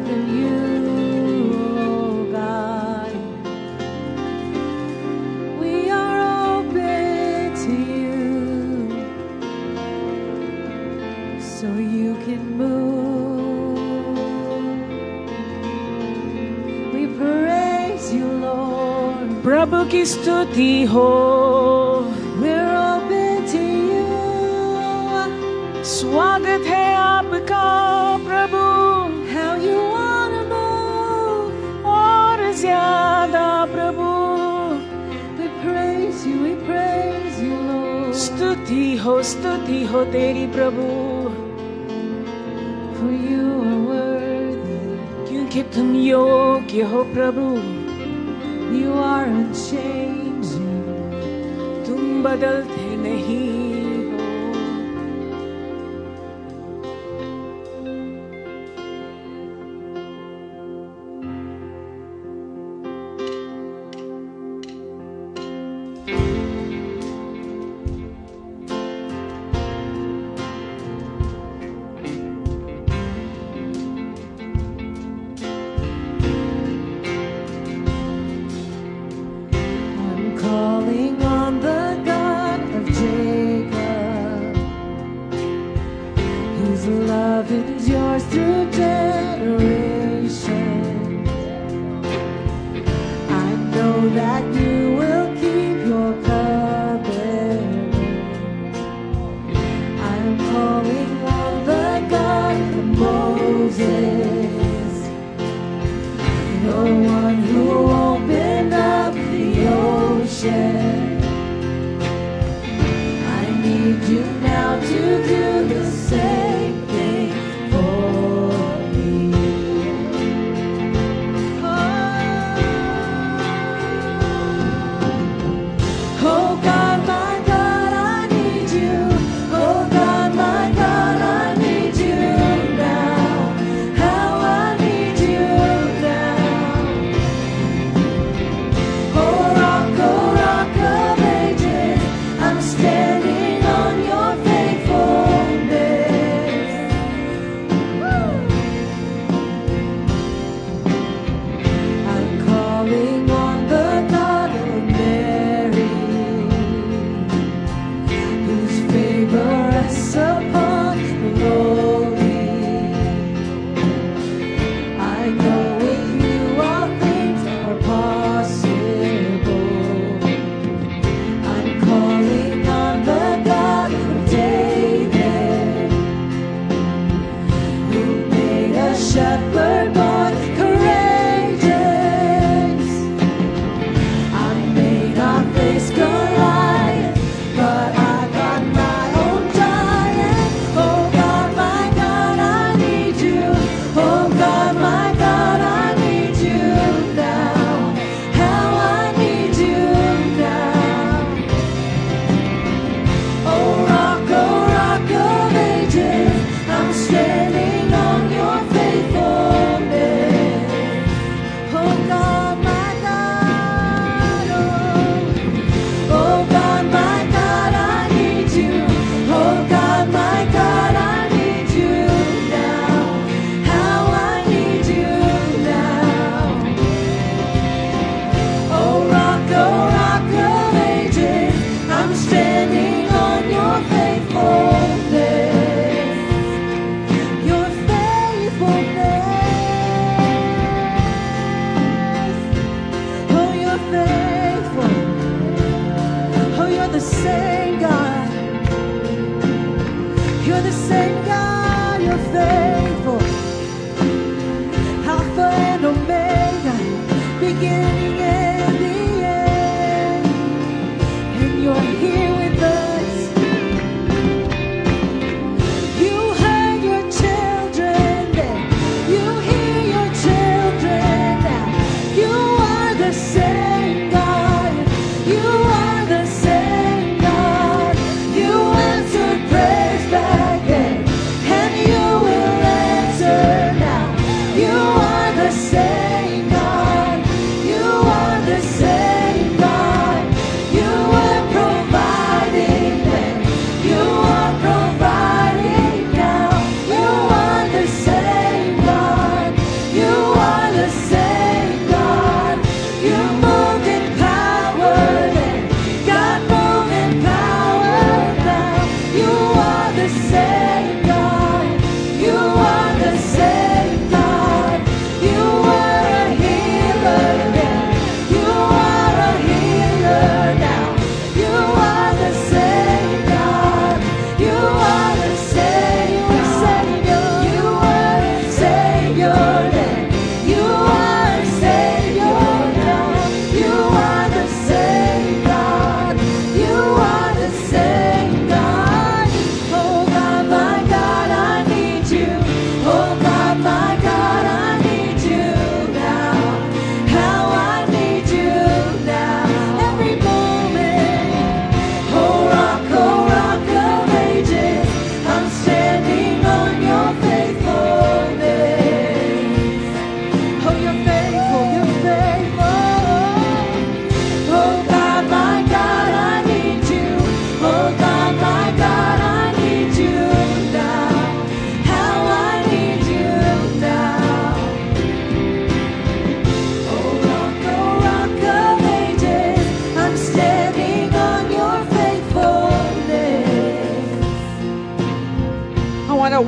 than you, oh God. We are open to you, so you can move. We praise you, Lord. प्रभु की स्तुति हो, We're open to you. स्वागत है आपका प्रभु, How you wanna move. और ज्यादा प्रभु। We praise you, Lord. स्तुति हो तेरी प्रभु, For you are worthy. क्योंकि तुम योग्य हो प्रभु। You are unchanging. तुम बदलते नहीं हो। I'm calling on the God of Jacob, whose love endures through generations. I know that you will keep your covenant. I'm calling on the God of Moses, the one who opened up the ocean. I need you now to do the same thing for me. Oh God, my God, I need you. Oh God, my God, I need you now. How I need you now. Oh rock of ages, I'm standing on your faithfulness. I'm calling on the God of Mary, whose favor rests upon the lowly. I know with you all things are possible. I'm calling on the God of David, who made a shepherd boy courageous. I may not face Goliath, but I got my own giant. Oh God, my God, I need you. Oh God, my God, I need you now. How I need you now. Oh rock of ages, I'm standing on your faithfulness.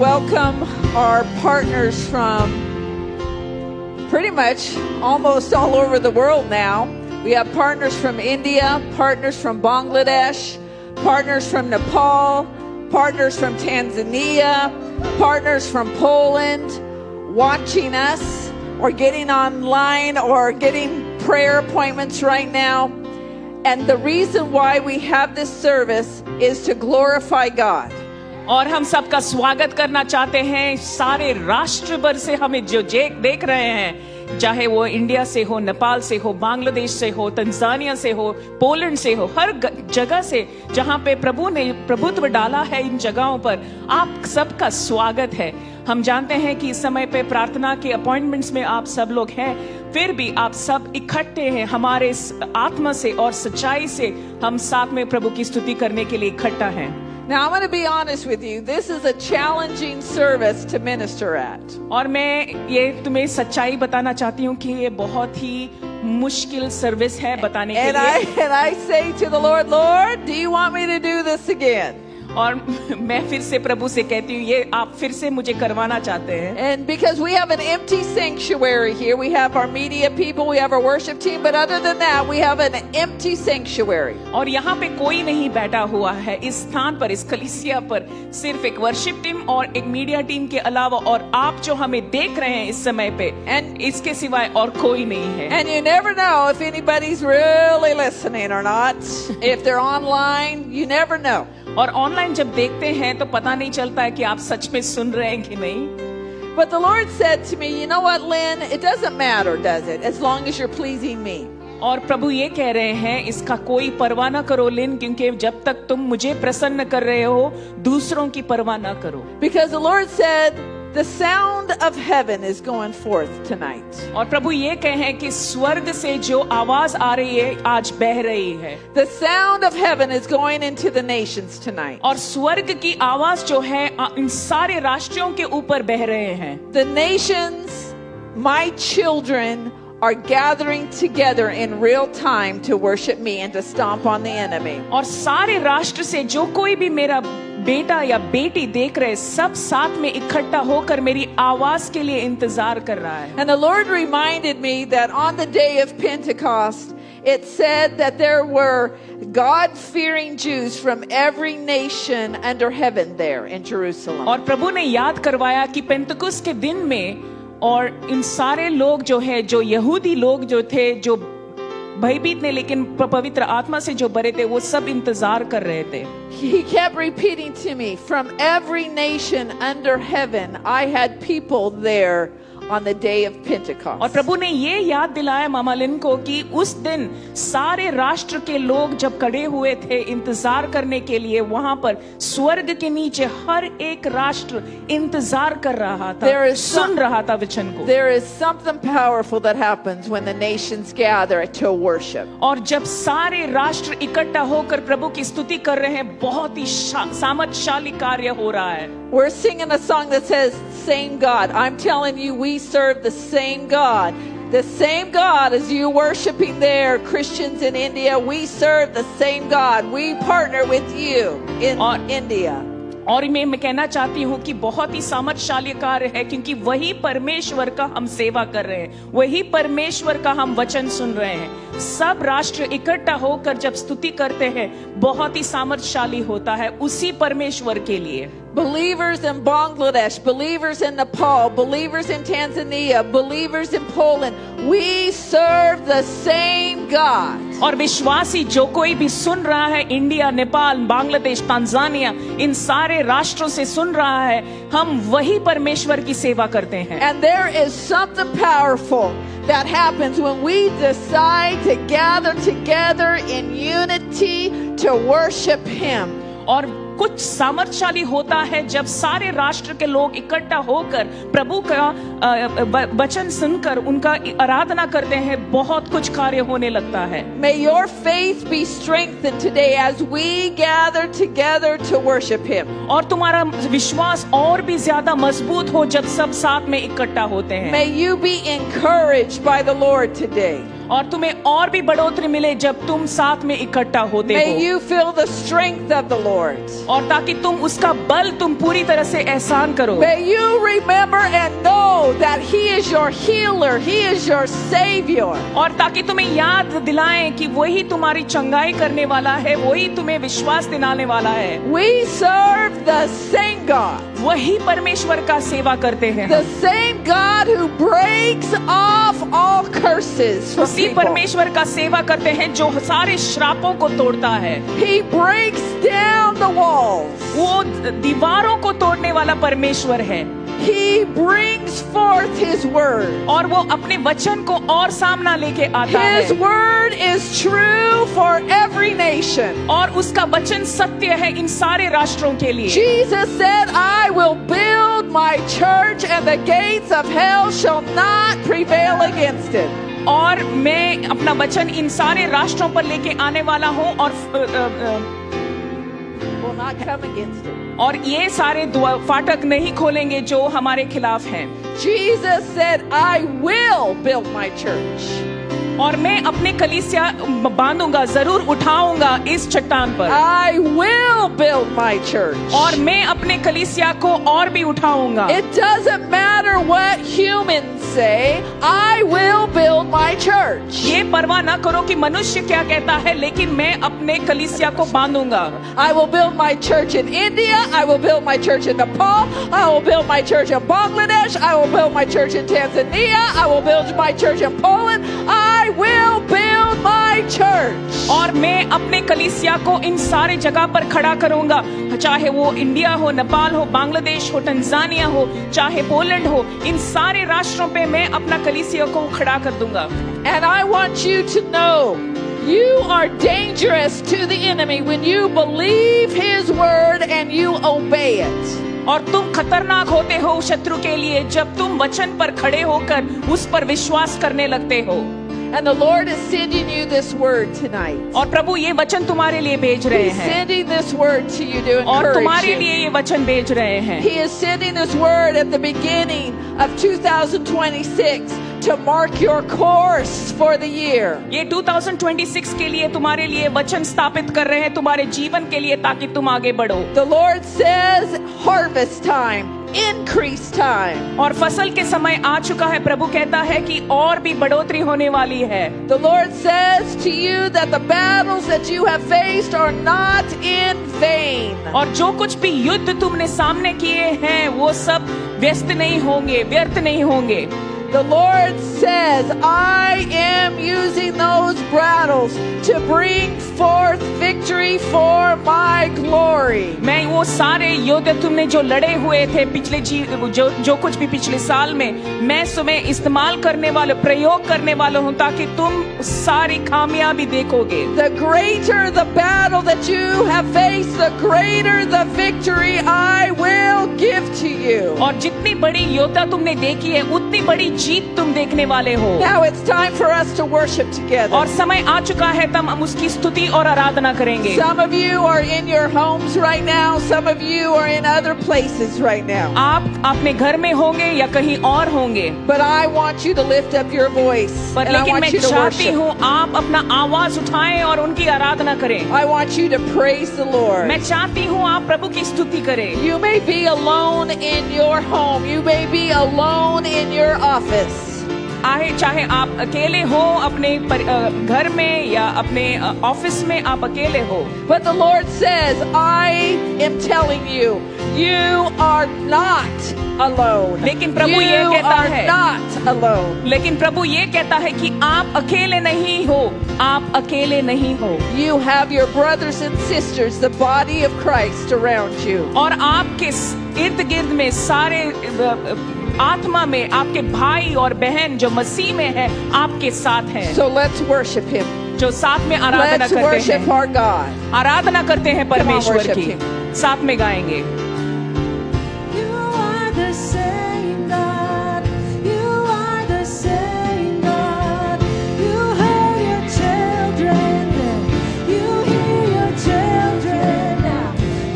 welcome our partners from pretty much almost all over the world now. We have partners from India, partners from Bangladesh, partners from Nepal, partners from Tanzania, partners from Poland, watching us or getting online or getting prayer appointments right now. And the reason why we have this service is to glorify God. और हम सबका स्वागत करना चाहते हैं सारे राष्ट्र भर से हमें जो देख रहे हैं, चाहे वो इंडिया से हो, नेपाल से हो, बांग्लादेश से हो, तंजानिया से हो, पोलैंड से हो, हर जगह से जहां पे प्रभु ने प्रभुत्व डाला है, इन जगहों पर आप सबका स्वागत है। हम जानते हैं कि इस समय पे प्रार्थना के अपॉइंटमेंट्स में आप सब लोग हैं, फिर भी आप सब इकट्ठे हैं हमारे आत्मा से और सच्चाई से हम साथ में प्रभु की स्तुति करने के लिए इकट्ठा हैं। Now, I'm going to be honest with you. This is a challenging service to minister at. और मैं ये तुम्हें सच्चाई बताना चाहती हूँ कि ये बहुत ही मुश्किल सर्विस है बताने के लिए। And I say to the Lord, Lord, do you want me to do this again? और मैं फिर से प्रभु से कहती हूँ, ये आप फिर से मुझे करवाना चाहते हैं। And because we have an empty sanctuary here, we have our media people, we have our worship team, but other than that, we have an empty sanctuary. और यहाँ पे कोई नहीं बैठा हुआ है इस स्थान पर, इस कलीसिया पर, सिर्फ एक वर्शिप टीम और एक मीडिया टीम के अलावा, और आप जो हमें देख रहे हैं इस समय पे, And इसके सिवाय और कोई नहीं है। And you never know if anybody's really listening or not. If they're online, you never know. और ऑनलाइन जब देखते हैं तो पता नहीं चलता है कि आप सच में सुन रहे हैं कि नहीं। But the Lord said to me, you know what, Lynn? It doesn't matter, does it? As long as you're pleasing me. और प्रभु ये कह रहे हैं, इसका कोई परवाह ना करो लिन, क्योंकि जब तक तुम मुझे प्रसन्न कर रहे हो, दूसरों की परवाह ना करो। Because the Lord said, the sound of heaven is going forth tonight. और प्रभु ये कहें कि स्वर्ग से जो आवाज आ रही है आज बह रही है। The sound of heaven is going into the nations tonight. और स्वर्ग की आवाज जो है इन सारे राष्ट्रों के ऊपर बह रहे हैं। The nations, my children, are gathering together in real time to worship me and to stomp on the enemy. और सारे राष्ट्र से जो कोई भी मेरा बेटा या बेटी देख रहे, सब साथ में इकट्ठा होकर मेरी आवाज के लिए इंतजार कर रहा है। And the Lord reminded me that on the day of Pentecost, it said that there were God-fearing Jews from every nation under heaven there in Jerusalem. और प्रभु ने याद करवाया कि पेंतकुस के दिन में और इन सारे लोग जो है, जो यहूदी लोग जो थे, जो भयभीत ने लेकिन पवित्र आत्मा से जो भरे थे, वो सब इंतजार कर रहे थे। He kept repeating to me, from every nation under heaven, I had people there on the day of Pentecost. और प्रभु ने ये याद दिलाया मामा लिन को कि उस दिन सारे राष्ट्र के लोग जब खड़े हुए थे इंतजार करने के लिए, वहां पर स्वर्ग के नीचे हर एक राष्ट्र इंतजार कर रहा था, सुन रहा था वचन को। There is something powerful that happens when the nations gather to worship. और जब सारे राष्ट्र इकट्ठा होकर प्रभु की स्तुति कर रहे हैं, बहुत ही सामर्थशाली कार्य हो रहा है। We're singing a song that says, same God. I'm telling you, we serve the same God. The same God as you worshiping there, Christians in India, we serve the same God. We partner with you in India. और मैं कहना चाहती हूँ कि बहुत ही सामर्थशाली कार्य है, क्योंकि वही परमेश्वर का हम सेवा कर रहे हैं, वही परमेश्वर का हम वचन सुन रहे हैं। सब राष्ट्र इकट्ठा होकर जब स्तुति करते हैं, बहुत ही सामर्थशाली होता है उसी परमेश्वर के लिए। Believers in Bangladesh, believers in Nepal, believers in Tanzania, believers in Poland, we serve the same God. और विश्वासी जो कोई भी सुन रहा है, इंडिया, नेपाल, बांग्लादेश, तंजानिया, इन सारे राष्ट्रों से सुन रहा है, हम वही परमेश्वर की सेवा करते हैं। And there is something powerful that happens when we decide to gather together in unity to worship Him. और कुछ सामर्थशाली होता है जब सारे राष्ट्र के लोग इकट्ठा होकर प्रभु का वचन सुनकर उनका आराधना करते हैं, बहुत कुछ कार्य होने लगता है। May your faith be strengthened today as we gather together to worship Him. और तुम्हारा विश्वास और भी ज्यादा मजबूत हो जब सब साथ में इकट्ठा होते हैं। May you be encouraged by the Lord today. और तुम्हें और भी बढ़ोतरी मिले जब तुम साथ में इकट्ठा होते May हो, you feel the strength of the Lord. और ताकि तुम उसका बल तुम पूरी तरह से एहसान करो। May you remember and know that He is your healer. He is your Savior. और ताकि तुम्हें याद दिलाएं कि वही तुम्हारी चंगाई करने वाला है, वही तुम्हें विश्वास दिलाने वाला है। We serve the same God. वही परमेश्वर का सेवा करते हैं The हम। same God who breaks off all curses from उसी people. परमेश्वर का सेवा करते हैं जो सारे श्रापों को तोड़ता है। He breaks down the walls. वो दीवारों को तोड़ने वाला परमेश्वर है, He brings forth His word. और वो अपने वचन को और सामना लेके आता His है, word is true for every nation. और उसका वचन सत्य है इन सारे राष्ट्रों के लिए। Jesus said, I will build my church and the gates of hell shall not prevail against it. और मैं अपना वचन इन सारे राष्ट्रों पर लेके आने वाला हूँ, Will not come against it. और ये सारे फाटक नहीं खोलेंगे जो हमारे खिलाफ हैं। Jesus said, I will build my church. और मैं अपने कलीसिया बांधूंगा, जरूर उठाऊंगा इस चट्टान पर, I will build my church. और मैं अपने कलीसिया को और भी उठाऊंगा। It doesn't matter what humans say, I will build my church. ये परवाह ना करो कि मनुष्य क्या कहता है, लेकिन मैं अपने कलीसिया को बांधूंगा। I will build my church in India. I will build my church in Nepal. I will build my church in Bangladesh. I will build my church in Tanzania. I will build my church in Poland. I will build my church. और मैं अपने कलीसिया को इन सारे जगह पर खड़ा करूंगा, चाहे वो इंडिया हो, नेपाल हो, बांग्लादेश हो, तंजानिया हो, चाहे पोलैंड हो, इन सारे राष्ट्रों पे मैं अपना कलीसिया को खड़ा कर दूंगा। And I want you to know, you are dangerous to the enemy when you believe his word and you obey it. और तुम खतरनाक होते हो शत्रु के लिए जब तुम वचन पर खड़े होकर उस पर विश्वास करने लगते हो। And the Lord is sending you this word tonight. और प्रभु ये वचन तुम्हारे लिए भेज रहे He's हैं, sending this word to you to और encourage तुम्हारे you. लिए ये वचन भेज रहे हैं। He is sending this word at the beginning of 2026 to mark your course for the year. ये 2026 के लिए तुम्हारे लिए वचन स्थापित कर रहे हैं तुम्हारे जीवन के लिए, ताकि तुम आगे बढ़ो। The Lord says harvest time, increase time. और फसल के समय आ चुका है। प्रभु कहता है कि और भी बढ़ोतरी होने वाली है। The Lord says to you that the battles that you have faced are not in vain. और जो कुछ भी युद्ध तुमने सामने किए हैं वो सब व्यस्त नहीं होंगे, व्यर्थ नहीं होंगे। The Lord says, I am using those battles to bring forth victory for my glory. मैं वो सारे युद्ध तुमने जो लड़े हुए थे पिछले जो कुछ भी पिछले साल में, मैं तुम्हें इस्तेमाल करने वाले, प्रयोग करने वाला हूँ, ताकि तुम सारी कामयाबी देखोगे। The greater the battle that you have faced, the greater the victory I will give to you. और जितनी बड़ी योद्धा तुमने देखी है उतनी बड़ी जीत तुम देखने वाले हो। Now it's time for us to worship together. और समय आ चुका है तब हम उसकी स्तुति और आराधना करेंगे। Some of you are in your homes right now. Some of you are in other places right now. आप अपने घर में होंगे या कहीं और होंगे, But I want you to lift up your voice. पर And I लेकिन want मैं you to चाहती worship. हूँ आप अपना आवाज उठाएं और उनकी आराधना करें। I want you to praise the Lord. मैं चाहती हूँ आप प्रभु की स्तुति करें। You may be alone in your home. You may be alone in your office. चाहे आप अकेले हो अपने घर में या अपने ऑफिस में आप अकेले हो, But the Lord says, I am telling you, you are not alone. लेकिन प्रभु You ये कहता are है, not alone. लेकिन प्रभु ये कहता है कि आप अकेले नहीं हो, आप अकेले नहीं हो। You have your brothers and sisters, the body of Christ around you. और आपके इर्द गिर्द में सारे आत्मा में आपके भाई और बहन जो मसीह में है आपके साथ हैं, So let's worship Him. जो साथ में आराधना Let's करते worship हैं, our God. आराधना करते हैं परमेश्वर worship की, him. साथ में गाएंगे। You are the same God. You are the same God. You heard your children then. You hear your children now.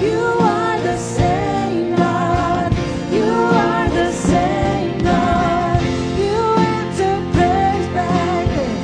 You are the same God. You are the same God. You answer praise back then.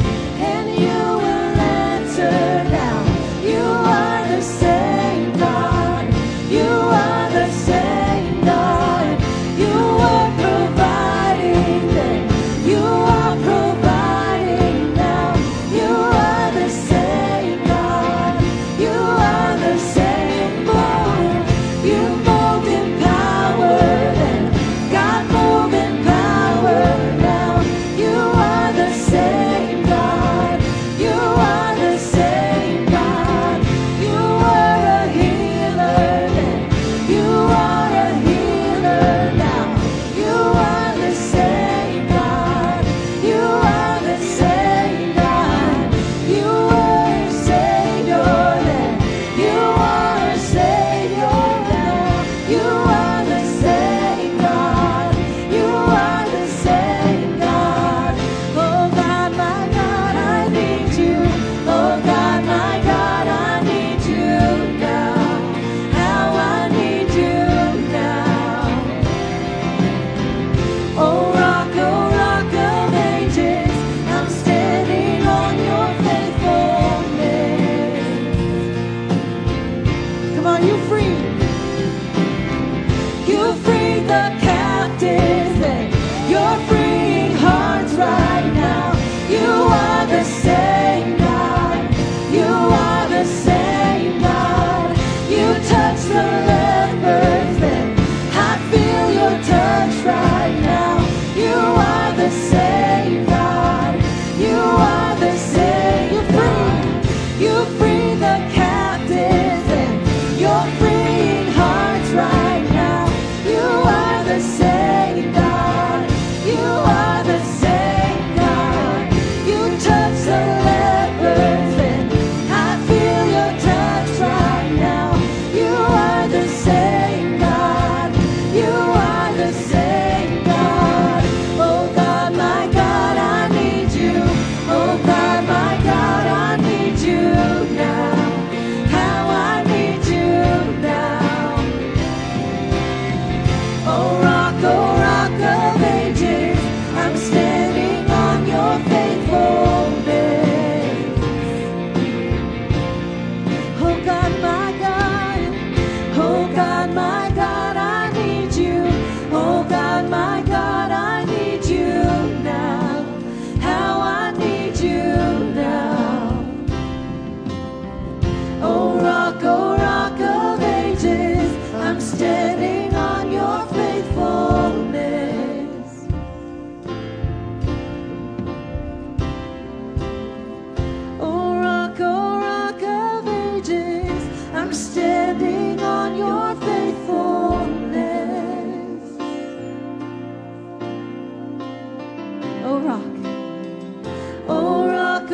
oh rock. Oh rock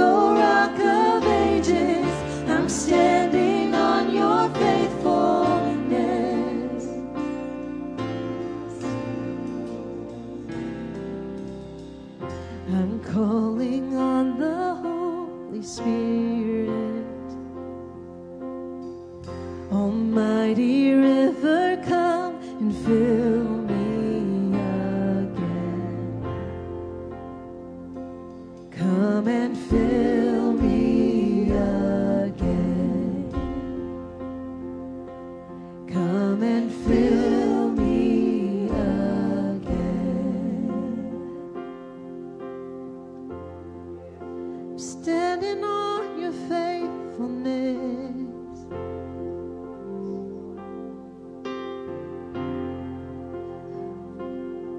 of ages, I'm standing on your faithfulness. I'm calling on the Holy Spirit. Almighty river, come and fill me again. Come and fill me again. Come and fill me again. Standing on your faithfulness.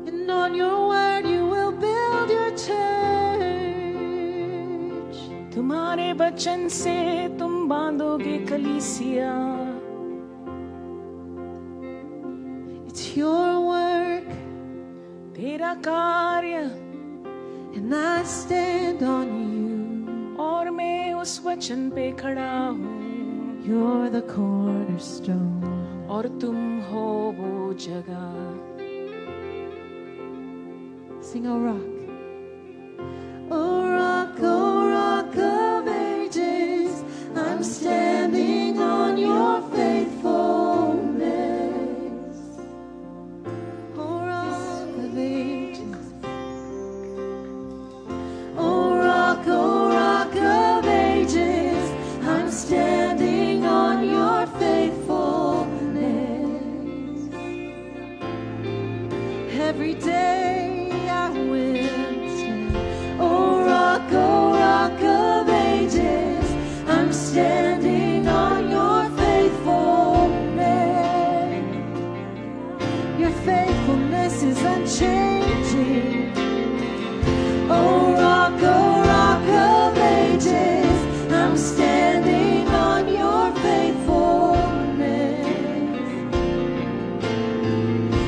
And on your word you will build your church. तुम्हारे वचन से तुम बांधोगे कलीसिया. It's your work, तेरा कार्य and I stand on you. और मैं उस वचन पे खड़ा हूँ. You're the cornerstone. और तुम हो वो जगह. Sing, oh rock. Oh rock of ages, I'm standing on your faithfulness. Oh rock of ages. Oh rock of ages, I'm standing on your faithfulness. Every day I will stand. Oh rock of ages, I'm standing on your faithfulness. Your faithfulness is unchanging. Oh rock of ages, I'm standing on your faithfulness.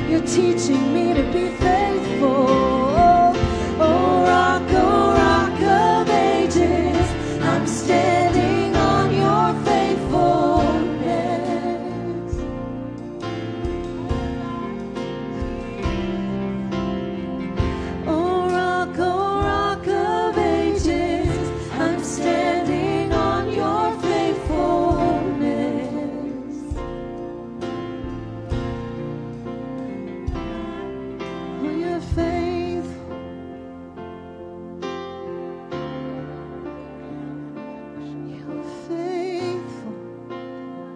You're teaching me to be faithful. Oh rock of ages, I'm standing on your faithfulness. Oh rock of ages, I'm standing on your faithfulness. Oh, you're faithful. You're faithful.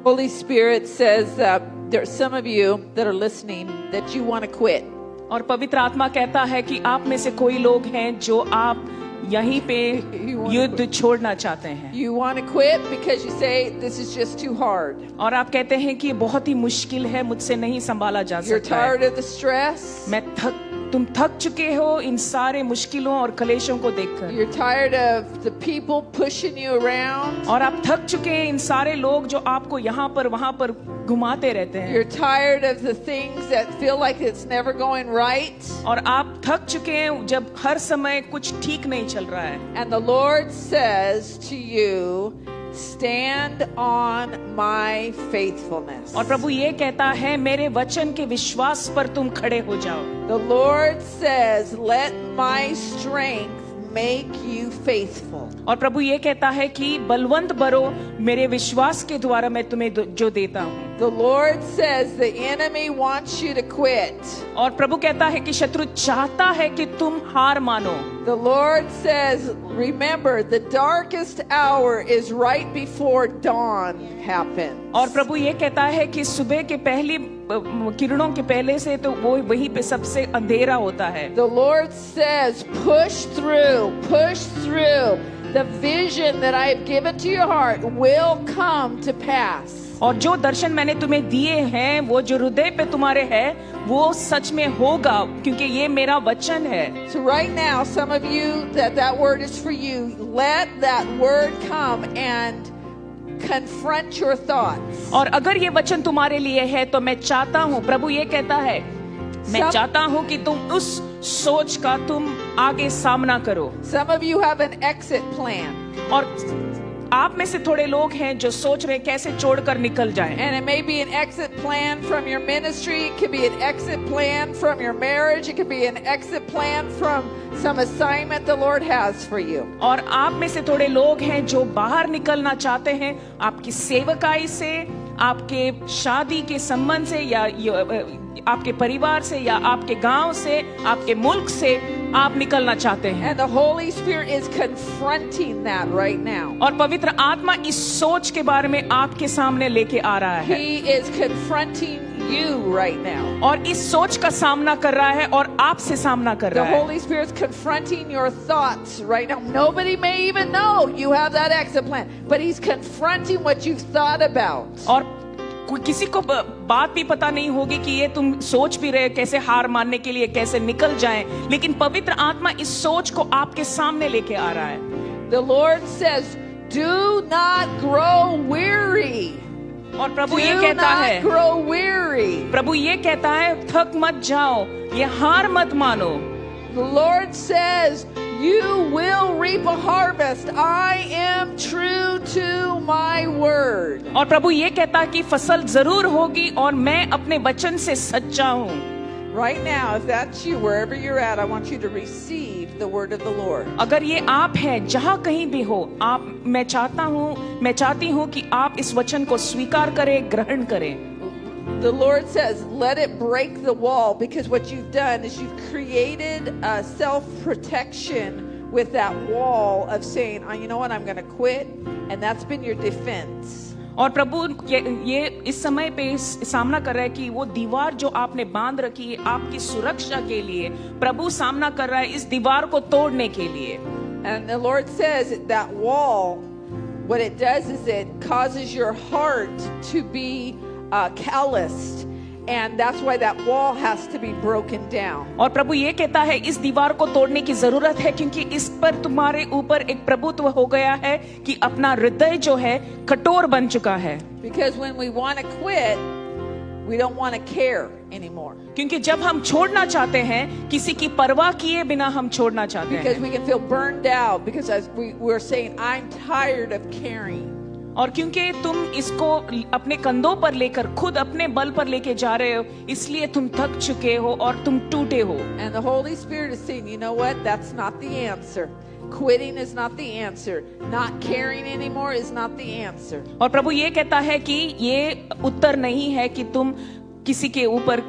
Holy Spirit says there are some of you that are listening that you want to quit. और पवित्र आत्मा कहता है कि आप में से कोई लोग हैं जो आप यहीं पे युद्ध छोड़ना चाहते हैं. You want to quit because you say this is just too hard. और आप कहते हैं कि ये बहुत ही मुश्किल है, मुझसे नहीं संभाला जा You're सकता है. tired of the stress. तुम थक चुके हो इन सारे मुश्किलों और कलेशों को देखकर. You're tired of the people pushing you around. और आप थक चुके हैं इन सारे लोग जो आपको यहाँ पर वहाँ पर घुमाते रहते हैं. You're tired of the things that feel like it's never going right. और आप थक चुके हैं जब हर समय कुछ ठीक नहीं चल रहा है. And the Lord says to you, stand on my faithfulness. और प्रभु ये कहता है मेरे वचन के विश्वास पर तुम खड़े हो जाओ. The Lord says, let my strength make you faithful. और प्रभु ये कहता है कि बलवंत बनो मेरे विश्वास के द्वारा मैं तुम्हें जो देता हूँ. The Lord says the enemy wants you to quit. और प्रभु कहता है कि शत्रु चाहता है कि तुम हार मानो. The Lord says, remember, the darkest hour is right before dawn happens. और प्रभु ये कहता है कि सुबह के पहली किरणों के पहले से तो वो वहीं पे सबसे अंधेरा होता है. The Lord says, push through. The vision that I have given to your heart will come to pass. और जो दर्शन मैंने तुम्हें दिए हैं वो जो हृदय पे तुम्हारे है वो सच में होगा क्योंकि ये मेरा वचन है. So right now, some of you that word is for you. Let that word come and confront your thoughts. और अगर ये वचन तुम्हारे लिए है तो मैं चाहता हूँ, प्रभु ये कहता है मैं चाहता हूँ कि तुम उस सोच का तुम आगे सामना करो। Some of you have an exit plan. और आप में से थोड़े लोग हैं जो सोच रहे हैं कैसे छोड़कर निकल जाएं। And it may be an exit plan from your ministry. It could be an exit plan from your marriage. It could be an exit plan from some assignment the Lord has for you. और आप में से थोड़े लोग हैं जो बाहर निकलना चाहते हैं आपकी सेवकाई से, आपके शादी के संबंध से, या आपके परिवार से, या आपके गांव से, आपके मुल्क से आप निकलना चाहते हैं। And the Holy Spirit is confronting that right now. और पवित्र आत्मा इस सोच के बारे में आपके सामने लेके आ रहा है। He is confronting you right now. और इस सोच का सामना कर रहा है और आपसे सामना कर The रहा है। Holy Spirit's confronting your thoughts right now. Nobody may even know you have that exit plan, but He's confronting what you've thought about. और किसी को बात भी पता नहीं होगी कि ये तुम सोच भी रहे कैसे हार मानने के लिए, कैसे निकल जाएं, लेकिन पवित्र आत्मा इस सोच को आपके सामने लेके आ रहा है। The Lord says, "Do not grow weary." और प्रभु ये Do कहता है, not grow weary. प्रभु ये कहता है थक मत जाओ, ये हार मत मानो। The Lord says, "You will reap a harvest. I am true to my word." और प्रभु ये कहता है कि फसल जरूर होगी और मैं अपने वचन से सच्चा हूँ। Right now, if that's you, wherever you're at, I want you to receive the word of the Lord. अगर ये आप हैं जहाँ कहीं भी हो, मैं चाहती हूँ कि आप इस वचन को स्वीकार करें, ग्रहण करें। The Lord says, let it break the wall, because what you've done is you've created a self-protection with that wall of saying, oh, you know what, I'm going to quit. And that's been your defense. और प्रभु ये इस समय पे सामना कर रहा है कि वो दीवार जो आपने बांध रखी है आपकी सुरक्षा के लिए, प्रभु सामना कर रहा है इस दीवार को तोड़ने के लिए। And the Lord says that wall, what it does is it causes your heart to be calloused, and that's why that wall has to be broken down. और प्रभु ये कहता है इस दीवार को तोड़ने की जरूरत है, क्योंकि इस पर तुम्हारे ऊपर एक प्रभुत्व हो गया है कि अपना हृदय जो है कठोर बन चुका है। Because when we want to quit, we don't want to care anymore. क्योंकि जब हम छोड़ना चाहते हैं, किसी की परवाह किए बिना हम छोड़ना चाहते Because हैं। we can feel burned out, because as we're saying, I'm tired of caring. और क्योंकि तुम इसको अपने कंधों पर लेकर खुद अपने बल पर लेके जा रहे हो, इसलिए तुम थक चुके हो और तुम टूटे हो। And the Holy Spirit is saying, you know what? That's not the answer. Quitting is not the answer. Not caring anymore is not the answer. और प्रभु ये कहता है कि ये उत्तर नहीं है कि तुम किसी के ऊपर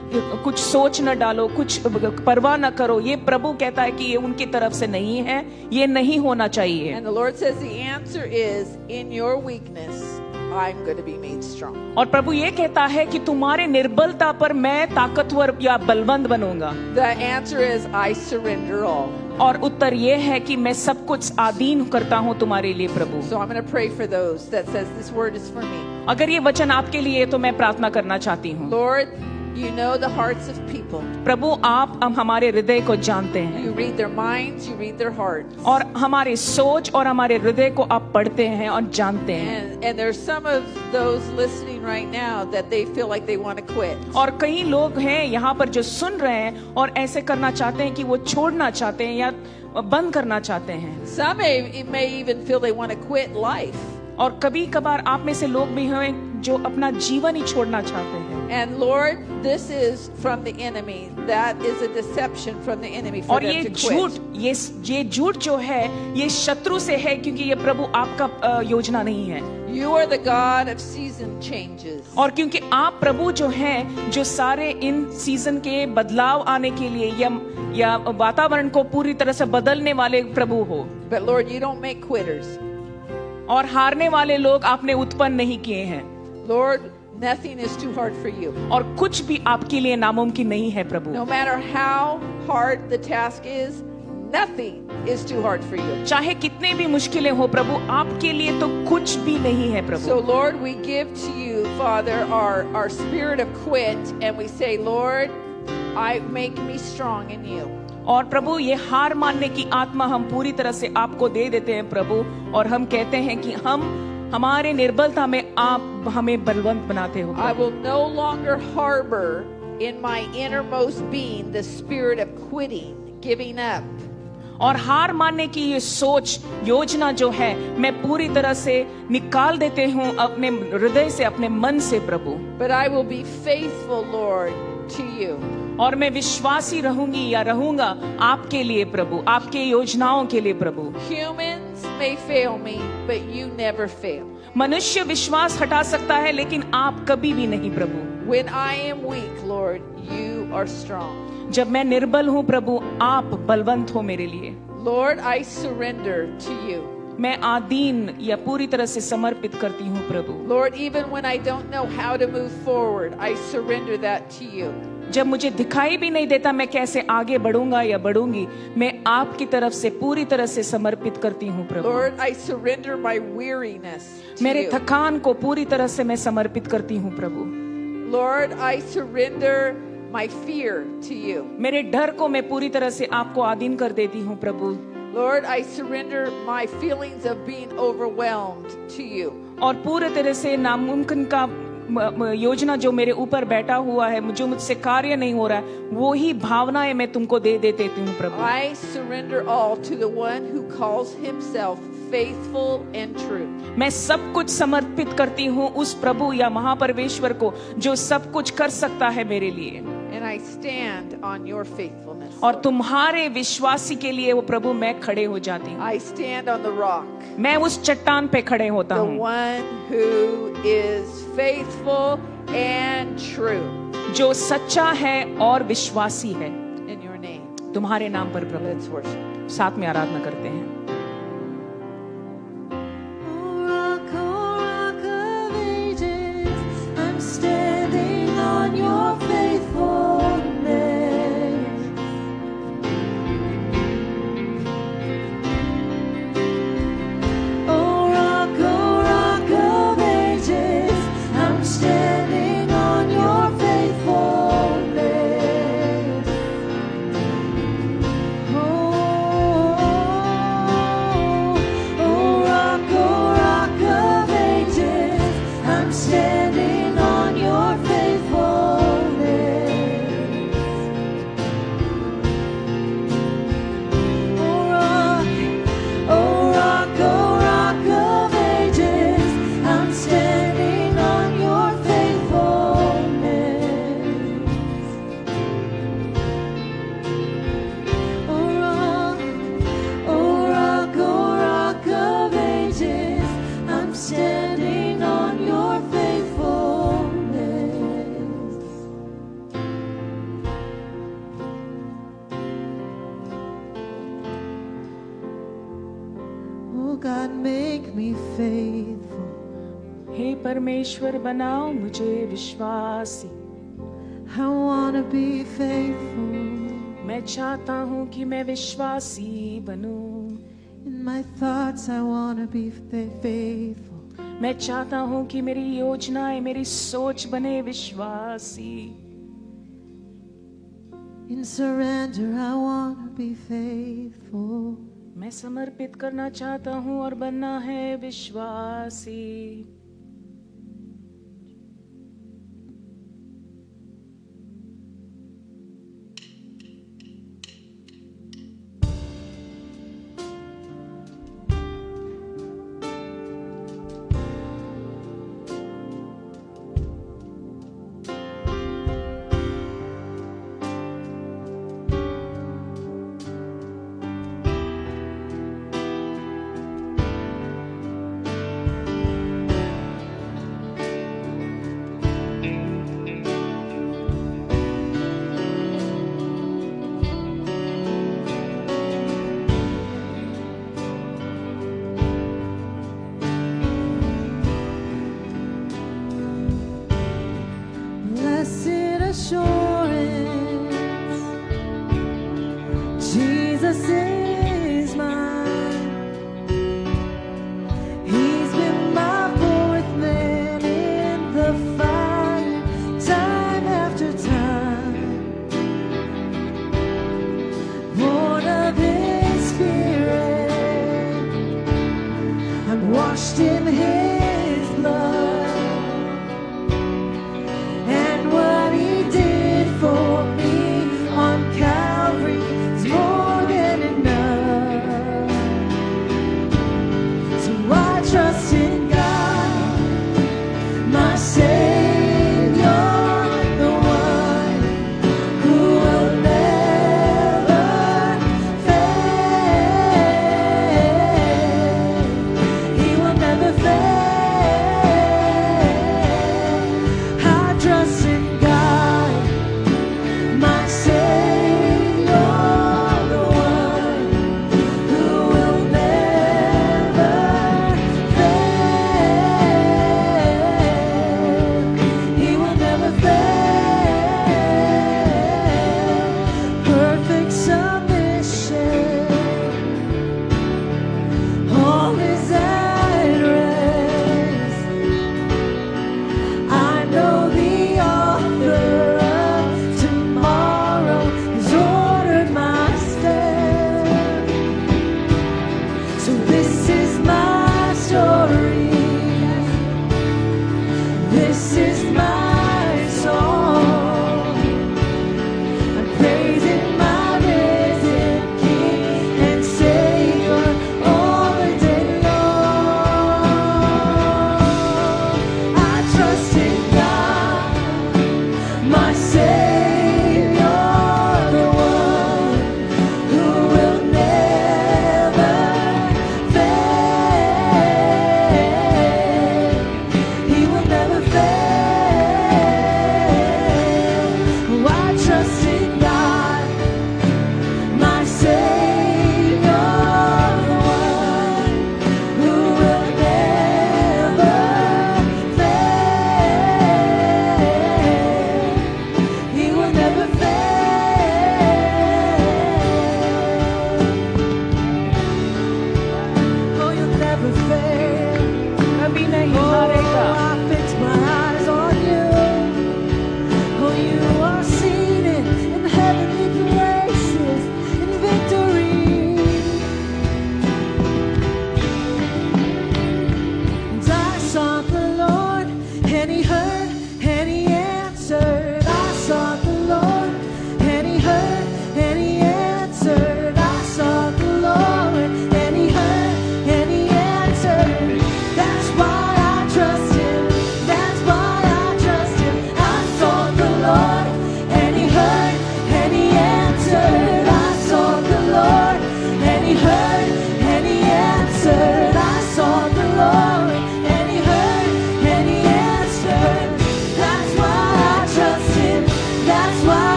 कुछ सोच न डालो, कुछ परवाह न करो। ये प्रभु कहता है कि ये उनकी तरफ से नहीं है, ये नहीं होना चाहिए। And the Lord says the answer is, in your weakness, I'm going to be made strong. और प्रभु ये कहता है कि तुम्हारे निर्बलता पर मैं ताकतवर या बलवंत बनूंगा। The answer is, I surrender all. और उत्तर ये है कि मैं सब कुछ आधीन करता हूँ तुम्हारे लिए प्रभु। So I'm going to pray for those that says this word is for me. अगर ये वचन आपके लिए है तो मैं प्रार्थना करना चाहती हूँ। Lord, you know the hearts of people. प्रभु आप हमारे हृदय को जानते हैं, You read their minds, you read their hearts. और हमारे सोच और हमारे हृदय को आप पढ़ते हैं और जानते हैं। And there's some of those listening right now that they feel like they want to quit. और कई लोग हैं यहाँ पर जो सुन रहे हैं और ऐसे करना चाहते हैं कि वो छोड़ना चाहते हैं या बंद करना चाहते हैं। Some may even feel they want to quit life. और कभी कभार आप में से लोग भी हैं जो अपना जीवन ही छोड़ना चाहते हैं। And Lord, this is from the enemy. That is a deception from the enemy for और them ये to झूठ, quit. ये झूठ जो है ये शत्रु से है, क्योंकि ये प्रभु आपका योजना नहीं है। You are the God of season changes. और क्योंकि आप प्रभु जो हैं, जो सारे इन सीजन के बदलाव आने के लिए या वातावरण को पूरी तरह से बदलने वाले प्रभु हो। But Lord, you don't make quitters. और हारने वाले लोग आपने उत्पन्न नहीं किए हैं। Lord, nothing is too hard for you. और कुछ भी आपके लिए नामुमकिन नहीं है प्रभु। No matter how hard the task is, nothing is too hard for you. चाहे कितने भी मुश्किलें हो प्रभु, आपके लिए तो कुछ भी नहीं है प्रभु। So Lord, we give to you, Father, our spirit of quit, and we say, Lord, make me strong in you. और प्रभु ये हार मानने की आत्मा हम पूरी तरह से आपको दे देते हैं प्रभु, और हम कहते हैं कि हमारे निर्बलता में आप हमें बलवंत बनाते हो। I will no longer harbor in my innermost being the spirit of quitting giving up. और हार मानने की ये सोच योजना जो है मैं पूरी तरह से निकाल देते हूँ अपने हृदय से, अपने मन से प्रभु। But I will be faithful, Lord, to you. और मैं विश्वासी रहूंगी या रहूंगा आपके लिए प्रभु, आपके योजनाओं के लिए प्रभु। Humans may fail me, but you never fail. मनुष्य विश्वास हटा सकता है लेकिन आप कभी भी नहीं प्रभु। When I am weak, Lord, you are strong. जब मैं निर्बल हूँ प्रभु, आप बलवंत हो मेरे लिए। Lord, I surrender to you. मैं आदीन या पूरी तरह से समर्पित करती हूँ प्रभु। Lord, even when I don't know how to move forward, I surrender that to you. जब मुझे दिखाई भी नहीं देता मैं कैसे आगे बढ़ूंगा या बढ़ूंगी, मैं आपकी तरफ से पूरी तरह से समर्पित करती हूँ प्रभु। Lord, I surrender my weariness to मेरे you. थकान को पूरी तरह से मैं समर्पित करती हूँ प्रभु। Lord, I surrender my fear to you. मेरे डर को मैं पूरी तरह से आपको आधीन कर देती हूँ प्रभु। Lord, I surrender my feelings of being overwhelmed to you. और पूरे तरह से नामुमकिन का योजना जो मेरे ऊपर बैठा हुआ है, जो मुझसे कार्य नहीं हो रहा है, वो ही भावनाएं मैं तुमको दे देती हूँ प्रभु। I surrender all to the one who calls himself faithful and true. मैं सब कुछ समर्पित करती हूँ उस प्रभु या महापरमेश्वर को जो सब कुछ कर सकता है मेरे लिए। And I stand on your faithfulness. और तुम्हारे विश्वासी के लिए वो प्रभु मैं खड़े हो जाती हूँ। I stand on the rock, मैं उस चट्टान पे खड़े होता the हूँ one who is faithful and true. जो सच्चा है और विश्वासी है। In your name, तुम्हारे नाम पर प्रभु let's worship. साथ में आराधना करते हैं। Oh, rock of ages, I'm standing on your faithfulness. Oh, rock of ages, I'm standing on your faithfulness. Oh, rock of ages, I'm standing on your faithfulness. Oh, rock of ages, I'm standing on your faithfulness. Oh, rock of ages, I'm standing on your faithfulness. Oh God, make me faithful. हे परमेश्वर बनाओ मुझे विश्वासी। I wanna be faithful. मैं चाहता हूँ कि मैं विश्वासी बनूं। In my thoughts, I wanna be faithful. मैं चाहता हूँ कि मेरी योजनाएं, मेरी सोच बने विश्वासी। In surrender, I wanna be faithful. मैं समर्पित करना चाहता हूँ और बनना है विश्वासी। Blessed assurance, Jesus is mine. He's been my fourth man in the fire, time after time. Born of His Spirit, I'm washed in His blood. And what He did for me on Calvary is more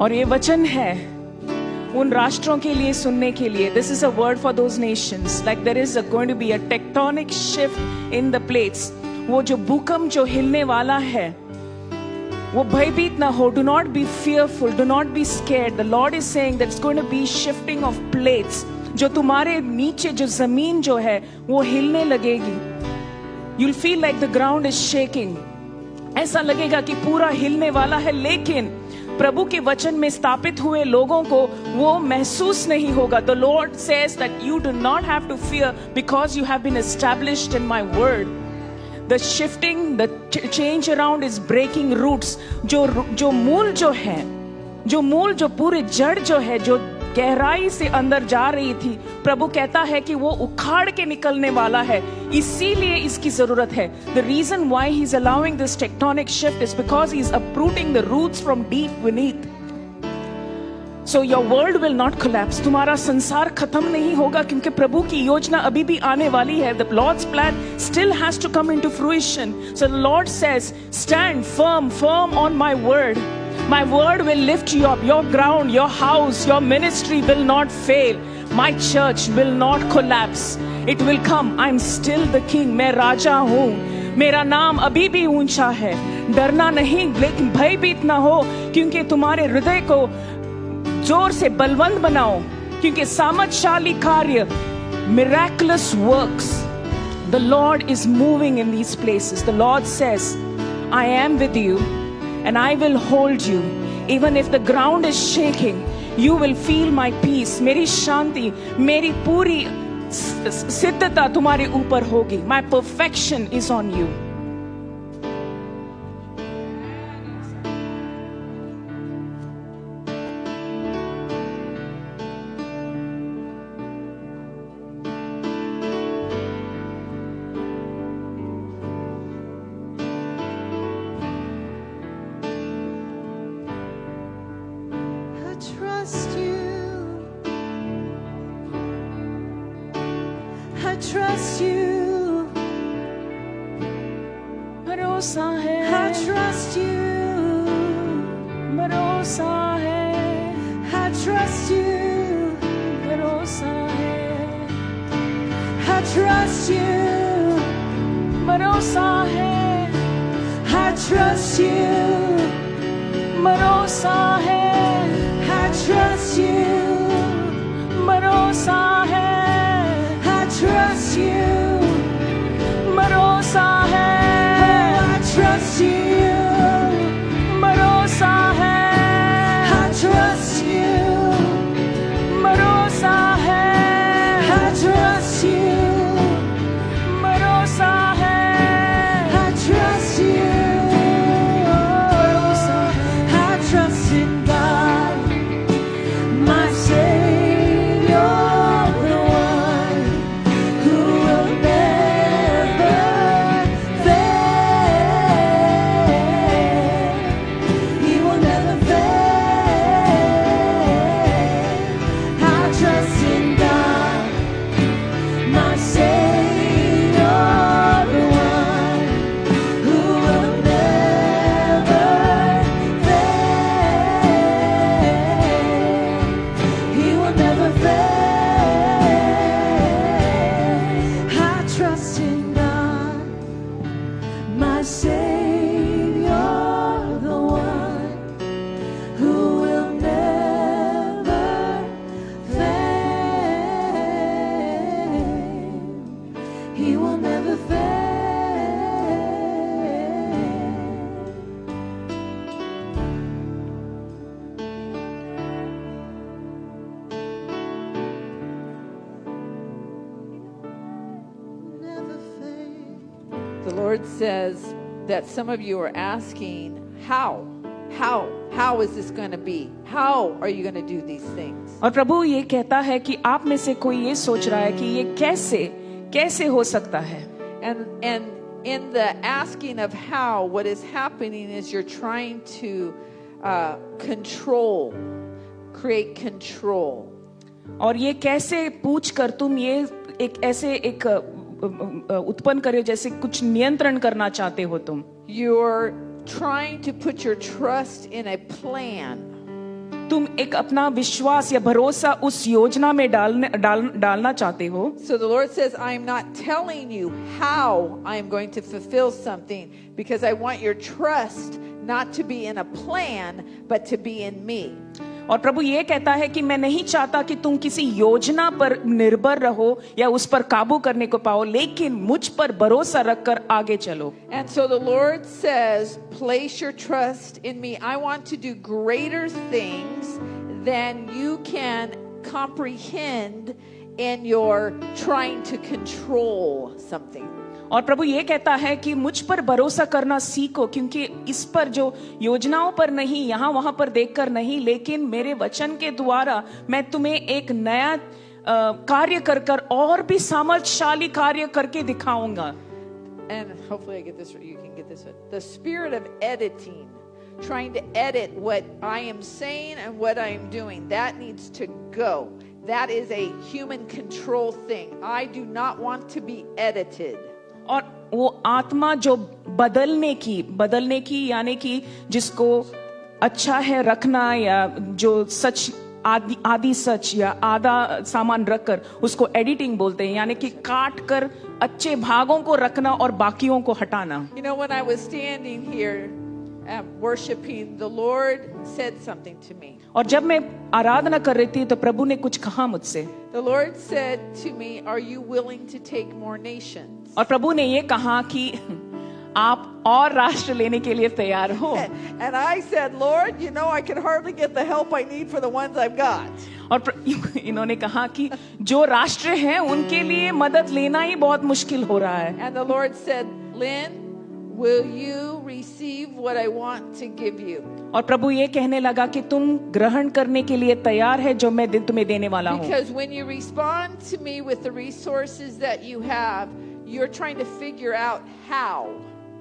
और ये वचन है उन राष्ट्रों के लिए सुनने के लिए. This is a word for those nations. Like there is going to be a tectonic shift in the plates. वो जो भूकंप जो हिलने वाला है, वो भयभीत ना हो. Do not be fearful, do not be scared. The lord is saying that it's going to be shifting of plates. जो तुम्हारे नीचे जो जमीन जो है वो हिलने लगेगी. You'll feel like the ground is shaking. ऐसा लगेगा कि पूरा हिलने वाला है, लेकिन प्रभु के वचन में स्थापित हुए लोगों को वो महसूस नहीं होगा. The Lord says that you do not have to fear because you have been established in my word. The shifting, the change around is breaking roots. जो मूल जो है, जो पूरे जड़ जो है, जो गहराई से अंदर जा रही थी, प्रभु कहता है कि वो उखाड़ के निकलने वाला है. इसीलिए इसकी जरूरत है. The reason why he's allowing this tectonic shift is because he's uprooting the roots from deep beneath. So your world will not collapse. तुम्हारा संसार खत्म नहीं होगा, क्योंकि प्रभु की योजना अभी भी आने वाली है. The Lord's plan still has to come into fruition. So the Lord says, stand firm on my word. My word will lift you up. Your ground, your house, your ministry will not fail. My church will not collapse. It will come. I'm still the king. मैं राजा हूँ. मेरा नाम अभी भी ऊंचा है. डरना नहीं, लेकिन भयभीत ना हो, क्योंकि तुम्हारे हृदय को जोर से बलवंत बनाओ, क्योंकि सामर्थशाली कार्य, miraculous works, the Lord is moving in these places. The Lord says, I am with you and I will hold you. Even if the ground is shaking, you will feel my peace. मेरी शांति, मेरी पूरी सिद्धता तुम्हारे ऊपर होगी. My perfection is on you. Trust you. trust you. भरोसा है, I trust you. भरोसा है, I trust you. भरोसा है, I trust you. भरोसा है, I trust you. भरोसा है, I trust you. भरोसा है, I trust you. भरोसा है, I trust you. भरोसा है, I trust you. भरोसा है, I trust you. भरोसा है, I trust you. I trust in God, my Savior, the one who will never fail. He will never fail. I trust in God, my Savior, the one who will never fail. He will never fail. I trust in God, my Savior, the one who will never fail. He will never fail. Never fail. The Lord says that some of you are asking, how is this going to be? How are you going to do these things? और प्रभु ये कहता है कि आप में से कोई ये सोच रहा है कि ये कैसे हो सकता है। And in the asking of how, what is happening is you're trying to create control. और ये कैसे पूछ कर तुम ये एक उत्पन्न करे जैसे कुछ नियंत्रण करना चाहते हो तुम। You're trying to put your trust in a plan. तुम एक अपना विश्वास या भरोसा उस योजना में डालना चाहते हो। So the Lord says, I'm not telling you how I'm going to fulfill something because I want your trust not to be in a plan but to be in me. और प्रभु ये कहता है कि मैं नहीं चाहता कि तुम किसी योजना पर निर्भर रहो या उस पर काबू करने को पाओ, लेकिन मुझ पर भरोसा रखकर आगे चलो। And so the Lord says, place your trust in me. I want to do greater things than you can comprehend in your trying to control something. और प्रभु ये कहता है कि मुझ पर भरोसा करना सीखो, क्योंकि इस पर जो योजनाओं पर नहीं, यहाँ वहां पर देखकर नहीं, लेकिन मेरे वचन के द्वारा मैं तुम्हें एक नया कार्य कर और भी सामर्थ्यशाली कार्य करके दिखाऊंगा। And hopefully I get this right. You can get this right. The spirit of editing, trying to edit what I am saying and what I am doing, that needs to go. That is a human control thing. I do not want to be edited. और वो आत्मा जो बदलने की यानी कि जिसको अच्छा है रखना या जो सच आदि सच या आधा सामान रखकर उसको एडिटिंग बोलते हैं, यानी कि काट कर अच्छे भागों को रखना और बाकियों को हटाना। You know, when I was standing here worshiping, the Lord said something to me. और जब मैं आराधना कर रही थी तो प्रभु ने कुछ कहा मुझसे। The Lord said to me, "Are you willing to take more nations?" और प्रभु ने ये कहा कि आप और राष्ट्र लेने के लिए तैयार हो। And I said, "Lord, you know I can hardly get the help I need for the ones I've got." और इन्होंने कहा कि जो राष्ट्र हैं उनके लिए मदद लेना ही बहुत मुश्किल हो रहा है। And the Lord said, "Lynn, will you receive what I want to give you?" और प्रभु ये कहने लगा कि तुम ग्रहण करने के लिए तैयार है जो मैं तुम्हें देने वाला हूँ। Because when you respond to me with the resources that you have, you're trying to figure out how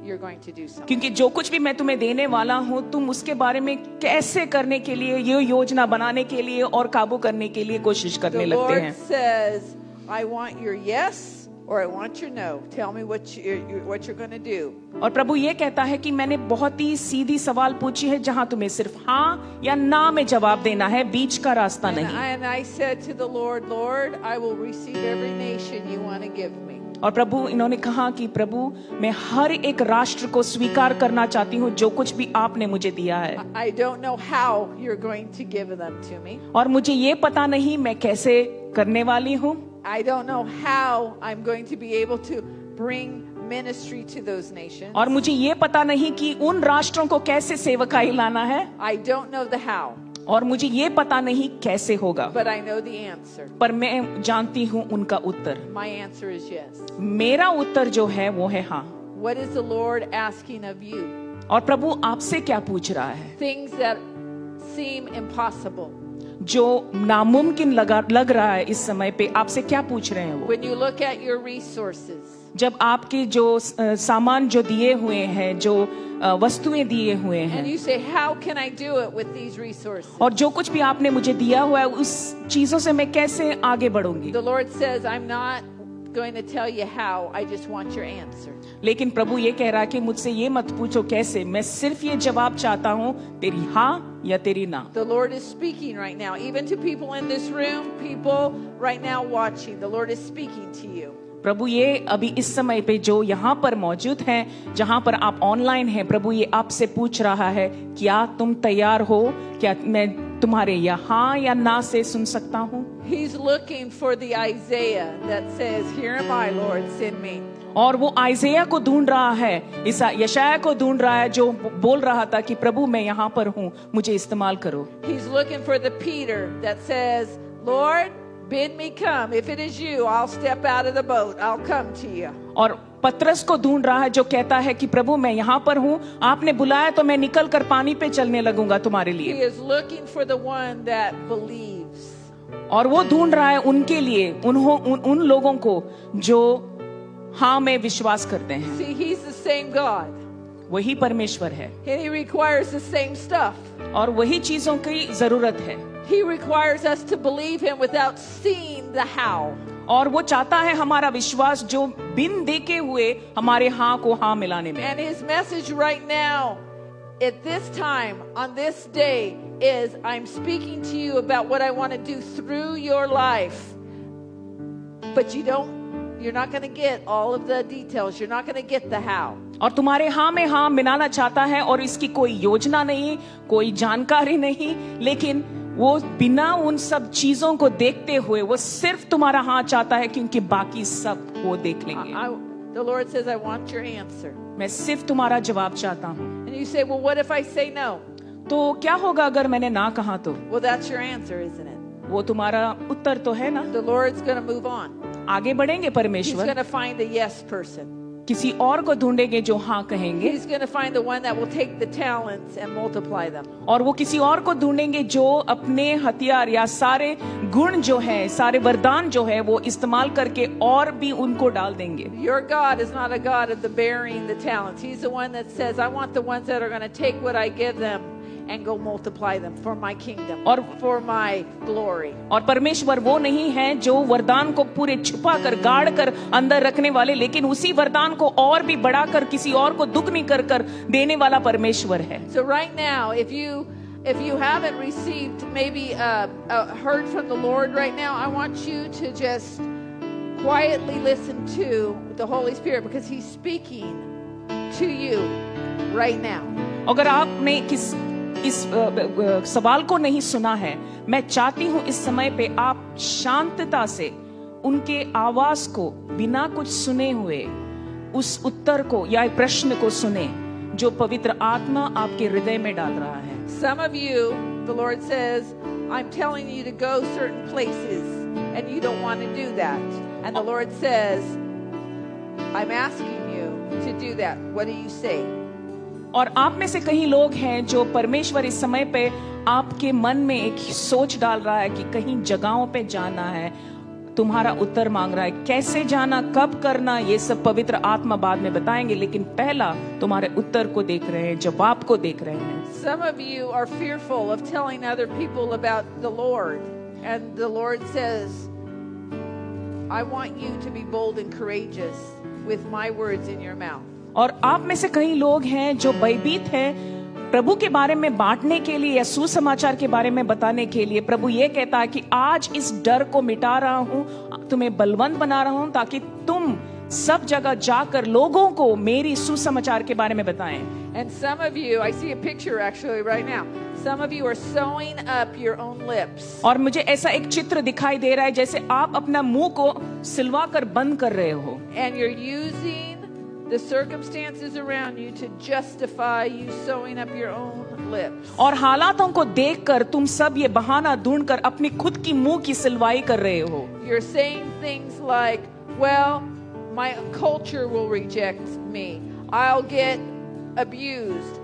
you're going to do something. क्योंकि जो कुछ भी मैं तुम्हें देने वाला हूँ, तुम उसके बारे में कैसे करने के लिए, ये योजना बनाने के लिए और काबू करने के लिए कोशिश करने The लगते Lord हैं। says, "I want your yes or I want your no. Tell me what you're going to do. और प्रभु ये कहता है कि मैंने बहुत ही सीधी सवाल पूछी है जहां तुम्हें सिर्फ हाँ या ना में जवाब देना है, बीच का रास्ता नहीं। And I said to the Lord, Lord, I will receive every nation you want to give me. और प्रभु इन्होंने कहा कि प्रभु मैं हर एक राष्ट्र को स्वीकार करना चाहती हूँ जो कुछ भी आपने मुझे दिया है। I don't know how you're going to give them to me. और मुझे ये पता नहीं मैं कैसे करने वाली हूँ। I don't know how I'm going to be able to bring ministry to those nations. और मुझे ये पता नहीं कि उन राष्ट्रों को कैसे सेवकाई लाना है। I don't know the how. और मुझे ये पता नहीं कैसे होगा। But I know the answer. पर मैं जानती हूँ उनका उत्तर। My answer is yes. मेरा उत्तर जो है वो है हाँ। What is the Lord asking of you? और प्रभु आपसे क्या पूछ रहा है? Things that seem impossible. जो नामुमकिन लग रहा है इस समय पे, आपसे क्या पूछ रहे हैं वो? When you look at your resources. जब आपके जो सामान जो दिए हुए हैं, जो वस्तुएं दिए हुए हैं, And you say, how can I do it with these resources? और जो कुछ भी आपने मुझे दिया हुआ है उस चीजों से मैं कैसे आगे बढ़ूंगी? The Lord says, I'm not going to tell you how, I just want your answer. लेकिन प्रभु ये कह रहा है कि मुझसे ये मत पूछो कैसे, मैं सिर्फ ये जवाब चाहता हूँ, तेरी हाँ या तेरी ना। The Lord is speaking right now, even to people in this room, people right now watching. The Lord is speaking to you. प्रभु ये अभी इस समय पे जो यहाँ पर मौजूद हैं, जहाँ पर आप ऑनलाइन हैं, प्रभु ये आपसे पूछ रहा है, क्या तुम तैयार हो? क्या मैं तुम्हारे या हाँ या ना से सुन सकता हूँ? He's looking for the Isaiah that says, here am I, Lord, send me. और वो आइज़ाया को ढूंढ रहा है, इस यशाया को ढूंढ रहा है जो बोल रहा था कि प्रभु मैं यहाँ पर हूँ, मुझे इस्तेमाल करो। He's looking for the Peter that says, Lord, bid me come. If it is you, I'll step out of the boat. I'll come to you. और पतरस को ढूंढ रहा है जो कहता है कि प्रभु मैं यहाँ पर हूँ, आपने बुलाया तो मैं निकल कर पानी पे चलने लगूंगा तुम्हारे He लिए। is looking for the one that believes. और वो ढूंढ रहा है उनके लिए, उन लोगों को जो हाँ में विश्वास करते हैं। See, he's the same God. वही परमेश्वर है And he requires the same stuff. और वही चीजों की जरूरत है। He requires us to believe him without seeing the how. और वो चाहता है हमारा विश्वास जो बिन देखे हुए हमारे हाँ को हाँ मिलाने में। And his message right now at this time on this day is, I'm speaking to you about what I want to do through your life. But you're not going to get all of the details. You're not going to get the how. और तुम्हारे हाँ में हाँ मिलाना चाहता है और इसकी कोई योजना नहीं, कोई जानकारी नहीं, लेकिन वो बिना उन सब चीजों को देखते हुए वो सिर्फ तुम्हारा हाँ चाहता है, क्योंकि बाकी सब वो देख लेंगे। The Lord says, I want your answer. मैं सिर्फ तुम्हारा जवाब चाहता हूँ। And you say, well, what if I say no? तो क्या होगा अगर मैंने ना कहा तो? Well, that's your answer, isn't it? वो तुम्हारा उत्तर तो है ना। The Lord's going to move on. आगे बढ़ेंगे He's परमेश्वर, going to find a yes person. किसी और को ढूंढेंगे जो हाँ कहेंगे, He's going to find the one that will take the talents and multiply them. और वो किसी और को ढूंढेंगे जो अपने हथियार या सारे गुण जो है, सारे वरदान जो है वो इस्तेमाल करके और भी उनको डाल देंगे। Your God is not a God of the bearing the talents. He's the one that says, I want the ones that are going to take what I give them and go multiply them for my kingdom, और for my glory. और परमेश्वर वो नहीं है जो वरदान को पूरे छुपा कर गाड़ कर अंदर रखने वाले, लेकिन उसी वरदान को और भी बढ़ाकर किसी और को दुगनी कर कर देने वाला परमेश्वर है। So right now, if you haven't received, maybe heard from the Lord right now, I want you to just quietly listen to the Holy Spirit, because He's speaking to you right now. अगर आपने इस सवाल को नहीं सुना है, मैं चाहती हूँ इस समय पे आप शांतता से उनके आवाज को बिना कुछ सुने हुए उस उत्तर को या प्रश्न को सुने जो पवित्र आत्मा आपके हृदय में डाल रहा है। Some of you, the Lord says, I'm telling you to go certain places and you don't want to do that. And the Lord says, I'm asking you to do that. What do you say? और आप में से कई लोग हैं जो परमेश्वर इस समय पे आपके मन में एक सोच डाल रहा है कि कहीं जगहों पे जाना है, तुम्हारा उत्तर मांग रहा है। कैसे जाना, कब करना, ये सब पवित्र आत्मा बाद में बताएंगे, लेकिन पहला तुम्हारे उत्तर को देख रहे हैं, जवाब को देख रहे हैं। Some of you are fearful of telling other people about the Lord, and the Lord says, I want you to be bold and courageous with my words in your mouth. और आप में से कई लोग हैं जो भयभीत हैं प्रभु के बारे में बांटने के लिए या सुसमाचार के बारे में बताने के लिए। प्रभु ये कहता है कि आज इस डर को मिटा रहा हूं, तुम्हें बलवंत बना रहा हूं, ताकि तुम सब जगह जाकर लोगों को मेरी सुसमाचार के बारे में बताएं। And some of you, I see a picture actually right now. Some of you are sewing up your own lips. और मुझे ऐसा एक चित्र दिखाई दे रहा है जैसे आप अपना मुंह को सिलवा कर बंद कर रहे हो। And you're using the circumstances around you to justify you sewing up your own lips. और हालातों को देखकर तुम सब ये बहाना ढूंढकर अपनी खुद की मुंह की सिलवाई कर रहे हो। You're saying things like, well, my culture will reject me. I'll get abused.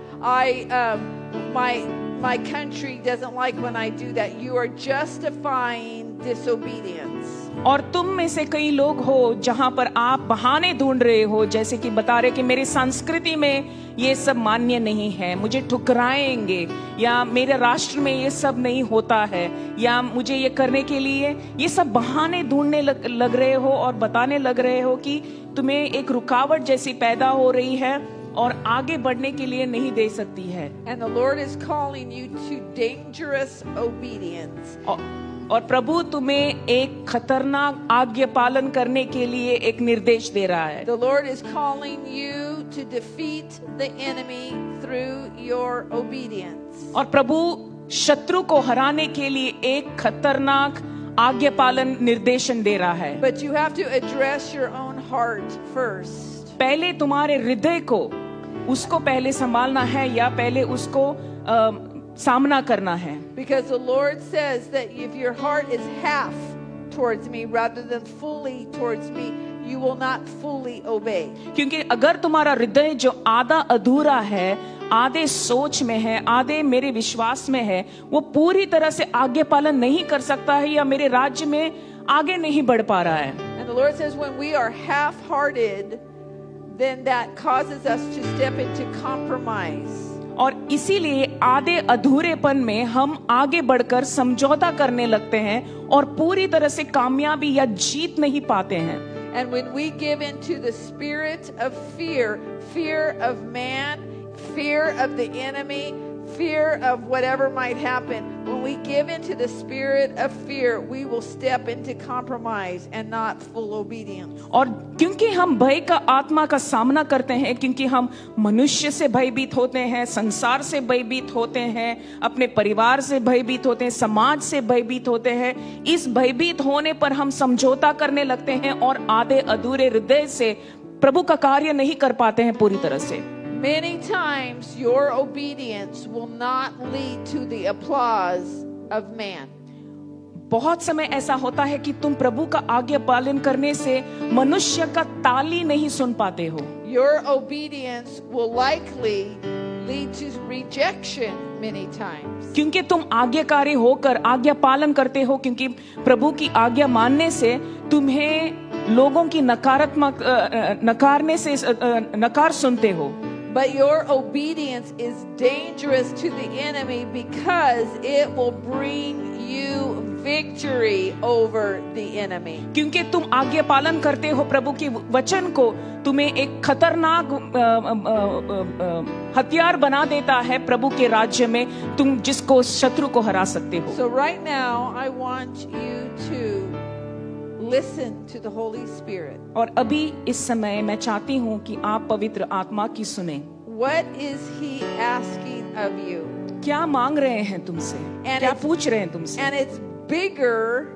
My country doesn't like when I do that. You are justifying disobedience. और तुम में से कई लोग हो जहां पर आप बहाने ढूंढ रहे हो, जैसे कि बता रहे कि मेरी संस्कृति में ये सब मान्य नहीं है, मुझे ठुकराएंगे, या मेरे राष्ट्र में ये सब नहीं होता है, या मुझे ये करने के लिए ये सब बहाने ढूंढने लग रहे हो और बताने लग रहे हो कि तुम्हें एक रुकावट जैसी पैदा हो रही है और आगे बढ़ने के लिए नहीं दे सकती है। And the Lord is calling you to dangerous obedience. और प्रभु तुम्हें एक खतरनाक आज्ञा पालन करने के लिए एक निर्देश दे रहा है। The Lord is calling you to defeat the enemy through your obedience. और प्रभु शत्रु को हराने के लिए एक खतरनाक आज्ञा पालन निर्देशन दे रहा है। But you have to address your own heart first. पहले तुम्हारे हृदय को उसको पहले संभालना है या पहले उसको सामना करना है। Because the Lord says that if your heart is half towards me rather than fully towards me, you will not fully obey. क्योंकि अगर तुम्हारा हृदय जो आधा अधूरा है, आधे सोच में है, आधे मेरे विश्वास में है, वो पूरी तरह से आज्ञा पालन नहीं कर सकता है या मेरे राज्य में आगे नहीं बढ़ पा रहा है। And the Lord says when we are half-hearted, then that causes us to step into compromise. और इसीलिए आधे अधूरेपन में हम आगे बढ़कर समझौता करने लगते हैं और पूरी तरह से कामयाबी या जीत नहीं पाते हैं। And when we give into the spirit of fear, fear of man, fear of the enemy, fear of whatever might happen, when we give into the spirit of fear, we will step into compromise and not full obedience. और क्योंकि हम भय का आत्मा का सामना करते हैं, क्योंकि हम मनुष्य से भयभीत होते हैं, संसार से भयभीत होते हैं, अपने परिवार से भयभीत होते हैं, समाज से भयभीत होते हैं, इस भयभीत होने पर हम समझौता करने लगते हैं और आधे अधूरे हृदय से प्रभु का कार्य नहीं कर पाते हैं पूरी तरह से। Many times your obedience will not lead to the applause of man. बहुत समय ऐसा होता है कि तुम प्रभु का आज्ञा पालन करने से मनुष्य का ताली नहीं सुन पाते हो। Your obedience will likely lead to rejection many times. क्योंकि तुम आज्ञाकारी होकर आज्ञा पालन करते हो, क्योंकि प्रभु की आज्ञा मानने से तुम्हें लोगों की नकारात्मक नकारने से नकार सुनते हो। But your obedience is dangerous to the enemy because it will bring you victory over the enemy. क्योंकि तुम आज्ञा पालन करते हो प्रभु के वचन को, तुम्हें एक खतरनाक हथियार बना देता है प्रभु के राज्य में, तुम जिसको शत्रु को हरा सकते हो। So right now I want you to listen to the Holy Spirit. और अभी इस समय मैं चाहती हूँ कि आप पवित्र आत्मा की सुने। What is he asking of you? क्या मांग रहे हैं तुमसे, क्या पूछ रहे हैं तुमसे? And it's bigger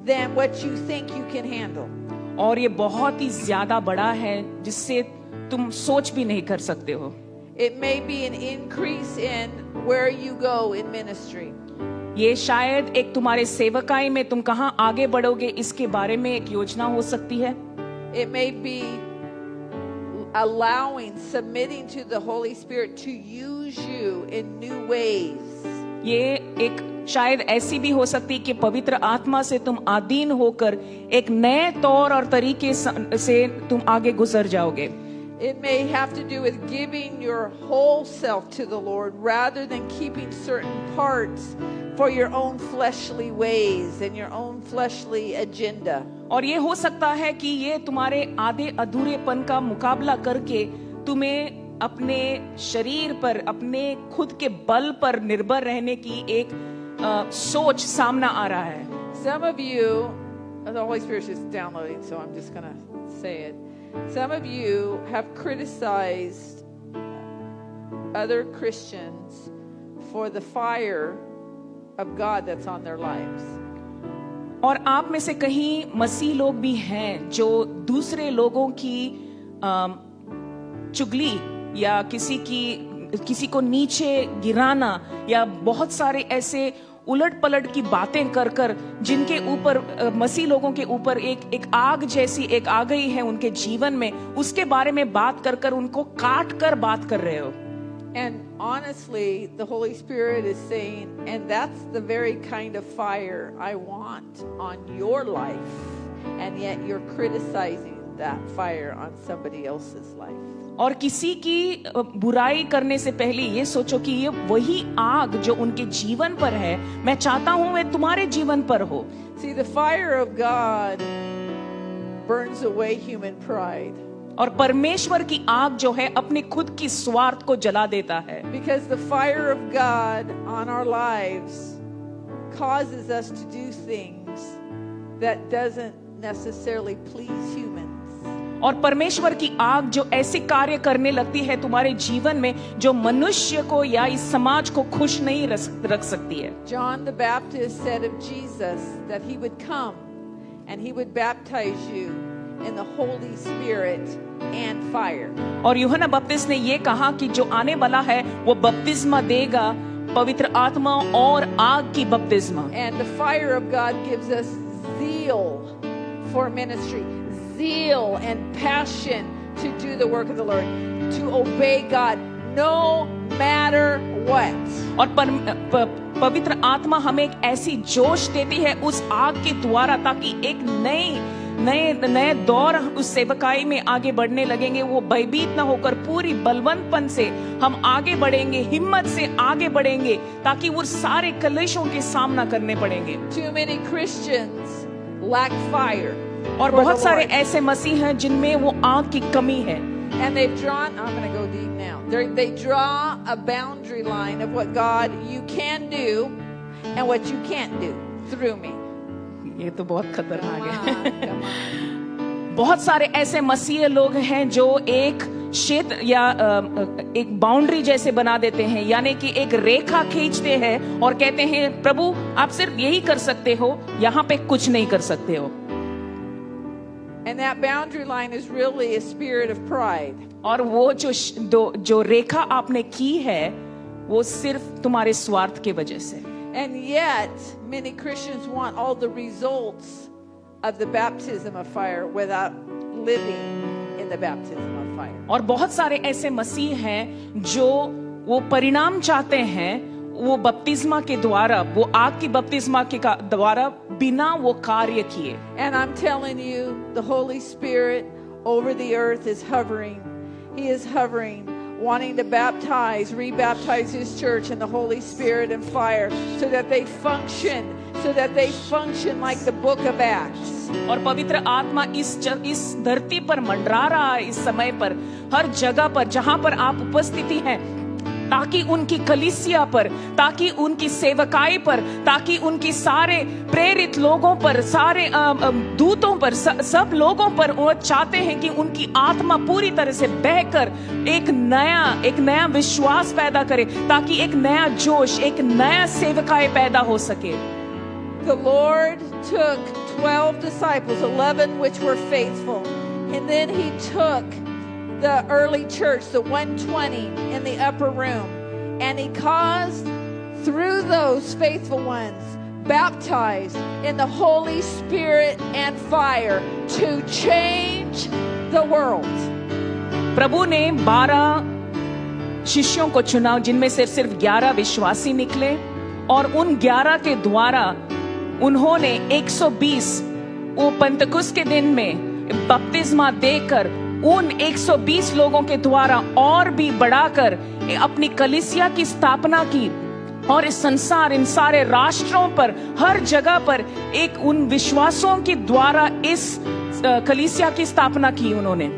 than what you think you can handle. और ये बहुत ही ज्यादा बड़ा है जिससे तुम सोच भी नहीं कर सकते हो। It may be an increase in where you go in ministry. ये शायद एक तुम्हारे सेवकाई में तुम कहाँ आगे बढ़ोगे इसके बारे में एक योजना हो सकती है। It may be allowing, submitting to the Holy Spirit to use you in new ways. ये एक शायद ऐसी भी हो सकती कि पवित्र आत्मा से तुम अधीन होकर एक नए तौर और तरीके से तुम आगे गुजर जाओगे। It may have to do with giving your whole self to the Lord rather than keeping certain parts for your own fleshly ways and your own fleshly agenda. और ये हो सकता है कि ये तुम्हारे आधे अधूरेपन का मुकाबला करके तुम्हें अपने शरीर पर, अपने खुद के बल पर निर्भर रहने की एक सोच सामना आ रहा है. Some of you, the Holy Spirit's just downloading, so I'm just going to say it. Some of you have criticized other Christians for the fire of God that's on their lives. और आप में से कहीं मसीह लोग भी हैं जो दूसरे लोगों की चुगली या किसी को नीचे गिराना या बहुत सारे ऐसे उलट पलट की बातें कर कर जिनके ऊपर मसीह लोगों के ऊपर एक आग जैसी एक आ गई है उनके जीवन में, उसके बारे में बात कर कर उनको काट कर बात कर रहे हो. And honestly, the Holy Spirit is saying, and that's the very kind of fire I want on your life, and yet you're criticizing that fire on somebody else's life. और किसी की बुराई करने से पहले ये सोचो कि ये वही आग जो उनके जीवन पर है, मैं चाहता हूं वे तुम्हारे जीवन पर हो. See, the fire of God burns away human pride. और परमेश्वर की आग जो है अपने खुद की स्वार्थ को जला देता है. Because the fire of God on our lives causes us to do things that doesn't necessarily please humans. और परमेश्वर की आग जो ऐसे कार्य करने लगती है तुम्हारे जीवन में जो मनुष्य को या इस समाज को खुश नहीं रख सकती है. John the Baptist said of Jesus that he would come and he would baptize you in the Holy Spirit and fire. और यूहन्ना बपतिस्मा ने ये कहा कि जो आने वाला है वो बपतिस्मा देगा पवित्र आत्मा और आग की बपतिस्मा. And the fire of God gives us zeal for ministry. Zeal and passion to do the work of the Lord, to obey God no matter what. और पवित्र आत्मा हमें एक ऐसी जोश देती है उस आग के द्वारा ताकि एक नए दौर उस सेवकाई में आगे बढ़ने लगेंगे. वो भयभीत ना होकर पूरी बलवंतपन से हम आगे बढ़ेंगे, हिम्मत से आगे बढ़ेंगे ताकि वो सारे कलेशों के सामना करने पड़ेंगे. Too many Christians lack fire. और बहुत सारे ऐसे मसीह हैं जिनमें वो आग की कमी है. And they've drawn, I'm going to go deep now. They draw a boundary line of what God you can do and what you can't do through me. ये तो बहुत खतरनाक है. Come on. बहुत सारे ऐसे मसीह लोग हैं जो एक क्षेत्र या एक बाउंड्री जैसे बना देते हैं, यानी कि एक रेखा खींचते हैं और कहते हैं प्रभु आप सिर्फ यही कर सकते हो, यहाँ पे कुछ नहीं कर सकते हो. And that boundary line is really a spirit of pride. और वो जो रेखा आपने की है वो सिर्फ तुम्हारे स्वार्थ के वजह से. And yet many Christians want all the results of the baptism of fire without living in the baptism of fire. और बहुत सारे ऐसे मसीह हैं जो वो परिणाम चाहते हैं वो बपतिस्मा के द्वारा, वो आग की बपतिस्मा के द्वारा बिना वो कार्य किए. And I'm telling you, the Holy Spirit over the earth is hovering. He is hovering, wanting to rebaptize His church in the Holy Spirit and fire so that they function like the book of Acts. और पवित्र आत्मा इस धरती पर मंडरा रहा है इस समय पर, हर जगह पर जहां पर आप उपस्थिति हैं, ताकि उनकी कलीसिया पर, ताकि उनकी सेवकाई पर, ताकि उनकी सारे प्रेरित लोगों पर, सारे दूतों पर, सब लोगों पर वो चाहते हैं कि उनकी आत्मा पूरी तरह से बहकर एक नया विश्वास पैदा करे ताकि एक नया जोश, एक नया सेवकाई पैदा हो सके. The Lord took 12 disciples, 11 which were faithful, and then He took the early church, the 120 in the upper room, and He caused through those faithful ones baptized in the Holy Spirit and fire to change the world. प्रभु ने 12 शिष्यों को चुना जिनमें से सिर्फ 11 विश्वासी निकले और उन 11 के द्वारा उन्होंने 120 वो पंतकुस के दिन में बपतिस्मा देकर उन 120 लोगों के द्वारा और भी बढ़ाकर अपनी कलीसिया की स्थापना की और इस संसार, इन सारे राष्ट्रों पर, हर जगह पर एक उन विश्वासों के द्वारा इस कलीसिया की स्थापना की उन्होंने।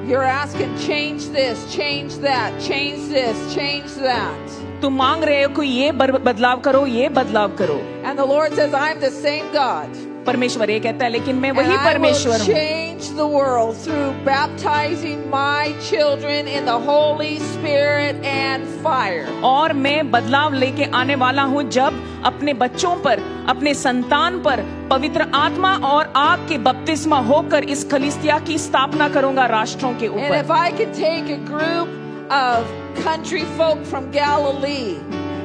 You're asking, change this, change that, change this, change that. तुम मांग रहे हो कि ये बदलाव करो, ये बदलाव करो। And the Lord says, I'm the same God. परमेश्वर ये कहता है, लेकिन मैं वही And I will परमेश्वर हूँ change the world through baptizing my children in the Holy Spirit and fire. और मैं बदलाव लेके आने वाला हूँ जब अपने बच्चों पर, अपने संतान पर पवित्र आत्मा और आग के बपतिस्मा होकर इस कलीसिया की स्थापना करूंगा राष्ट्रों के And ऊपर। if I could take a group of country folk from Galilee,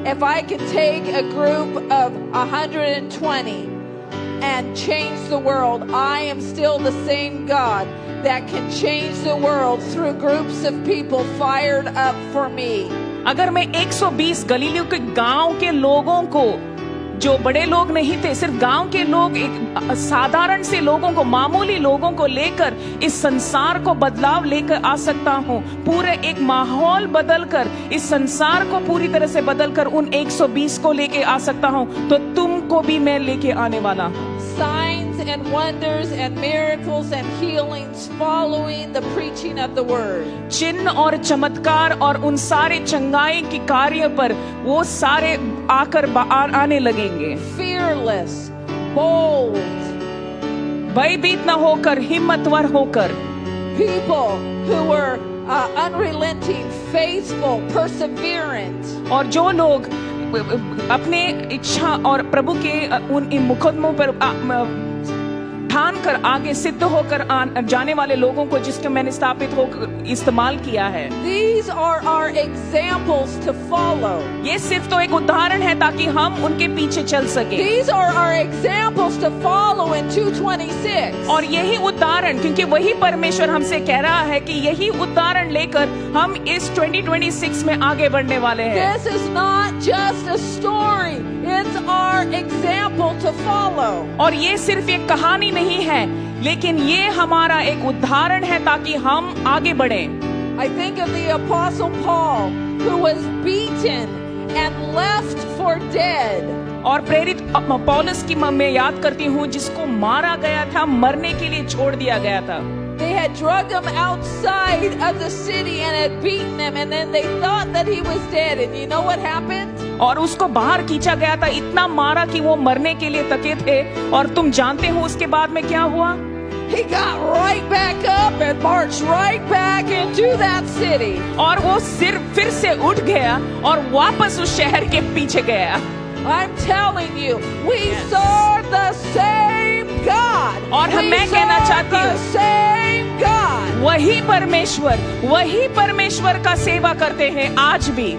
if I could take a group of 120 and change the world, I am still the same God that can change the world through groups of people fired up for me. अगर मैं 120 गलीलियों के गांव के लोगों को, जो बड़े लोग नहीं थे, सिर्फ गांव के लोग, एक साधारण से लोगों को, मामूली लोगों को लेकर इस संसार को बदलाव लेकर आ सकता हूँ, पूरे एक माहौल बदलकर इस संसार को पूरी तरह से बदलकर उन 120 को लेके आ सकता हूँ, तो तुमको भी मैं लेके आने वाला हूँ। Signs and wonders and miracles and healings following the preaching of the word. चिन्ह और चमत्कार और उन सारे चंगाई के कार्य पर वो सारे आकर आने लगेंगे। Fearless, bold, भयभीत न होकर, हिम्मतवर होकर, people who were unrelenting, faithful, perseverant. और जो लोग अपने इच्छा और प्रभु के उन इन मुकदमों पर ठान कर आगे सिद्ध होकर जाने वाले लोगों को जिसके मैंने स्थापित होकर इस्तेमाल किया है। These are our examples to follow. ये सिर्फ तो एक उदाहरण है ताकि हम उनके पीछे चल सके। These are our examples to follow in 2:26. और यही उदाहरण, क्योंकि वही परमेश्वर हमसे कह रहा है कि यही उदाहरण लेकर हम इस 2026 में आगे बढ़ने वाले हैं। This is not just a story. It's our example to follow. और ये सिर्फ एक कहानी नहीं है, लेकिन ये हमारा एक उदाहरण है ताकि हम आगे बढ़ें। I think of the Apostle Paul, who was beaten and left for dead. और प्रेरित पौलुस की मैं याद करती हूँ जिसको मारा गया था, मरने के लिए छोड़ दिया गया था। They had drug him outside of the city and had beaten him, and then they thought that he was dead. And you know what happened? और उसको बाहर खींचा गया था, इतना मारा कि वो मरने के लिए तके थे। और तुम जानते हो उसके बाद में क्या हुआ? He got right back up and marched right back into that city. और वो फिर से उठ गया और वापस उस शहर के पीछे गया। I'm telling you, we serve the same God. और मैं कहना चाहती हूँ, the same God. वही परमेश्वर का सेवा करते हैं आज भी।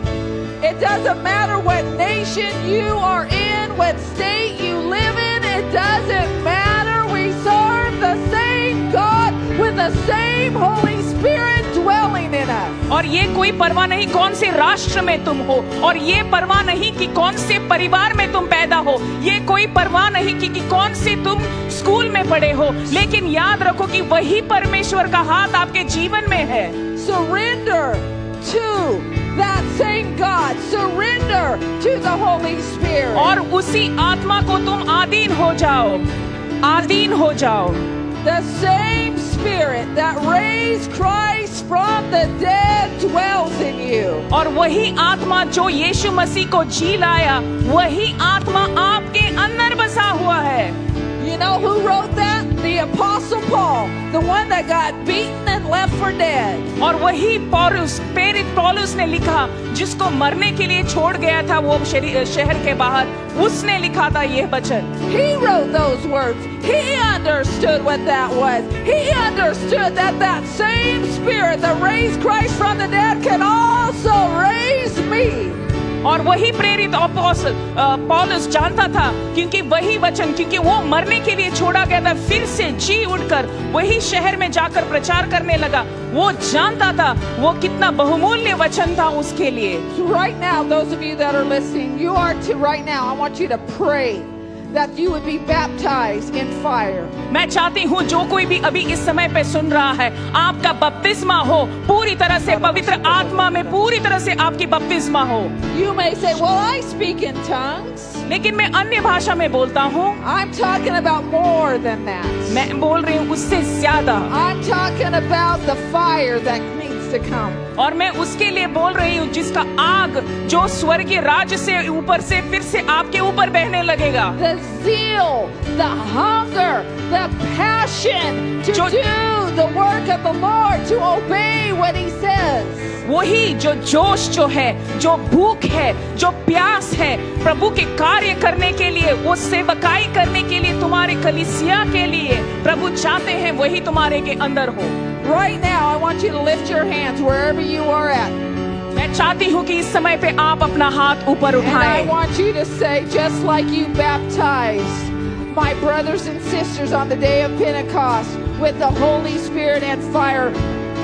It doesn't matter what nation you are in, what state you live in, it doesn't matter. We serve the same God with the same Holy Spirit dwelling in us. और ये कोई परवाह नहीं कौन से राष्ट्र में तुम हो, और ये परवाह नहीं कि कौन से परिवार में तुम पैदा हो, ये कोई परवाह नहीं कि कौन से तुम स्कूल में पढ़े हो, लेकिन याद रखो कि वही परमेश्वर का हाथ आपके जीवन में है। Surrender to that same God. Surrender to the Holy Spirit. और उसी आत्मा को तुम आधीन हो जाओ, आधीन हो जाओ। The same Spirit that raised Christ from the dead dwells in you. और वही आत्मा जो यीशु मसीह को जी लाया, वही आत्मा आपके अंदर बसा हुआ है। You know who wrote that? The Apostle Paul, the one that got beaten and left for dead. और वही पौलुस, प्रेरित पौलुस ने लिखा, जिसको मरने के लिए छोड़ गया था वो शहर के बाहर, उसने लिखा था यह वचन। He wrote those words. He understood what that was. He understood that that same Spirit that raised Christ from the dead can also raise me. और वही प्रेरित पौलुस जानता था, क्योंकि वही वचन, क्योंकि वो मरने के लिए छोड़ा गया था, फिर से जी उठकर वही शहर में जाकर प्रचार करने लगा। वो जानता था वो कितना बहुमूल्य वचन था उसके लिए। So right now, those of you that are listening, you are to right now, I want you to pray that you would be baptized in fire. मैं चाहती हूँ जो कोई भी अभी इस समय पे सुन रहा है, आपका बपतिस्मा हो पूरी तरह से पवित्र आत्मा में, पूरी तरह से आपकी बपतिस्मा हो। You may say, well, I speak in tongues. लेकिन मैं अन्य भाषा में बोलता हूँ। I'm talking about more than that. मैं बोल रही हूँ उससे ज्यादा। I'm talking about the fire that needs to come. और मैं उसके लिए बोल रही हूँ जिसका आग जो स्वर्गीय राज्य से ऊपर से फिर से आपके ऊपर बहने लगेगा। The zeal, the hunger, the passion to do the work of the Lord, to obey what He says. वही जो जोश जो है, जो भूख है, जो प्यास है प्रभु के कार्य करने के लिए, वो सेवकाई करने के लिए, तुम्हारे कलीसिया के लिए प्रभु चाहते हैं वही तुम्हारे के अंदर हो। Right now, I want you to lift your hands wherever you are at. मैं चाहती हूँ कि इस समय पे आप अपना हाथ ऊपर And I उठाएं। want you to say, just like you baptized my brothers and sisters on the day of Pentecost with the Holy Spirit and fire,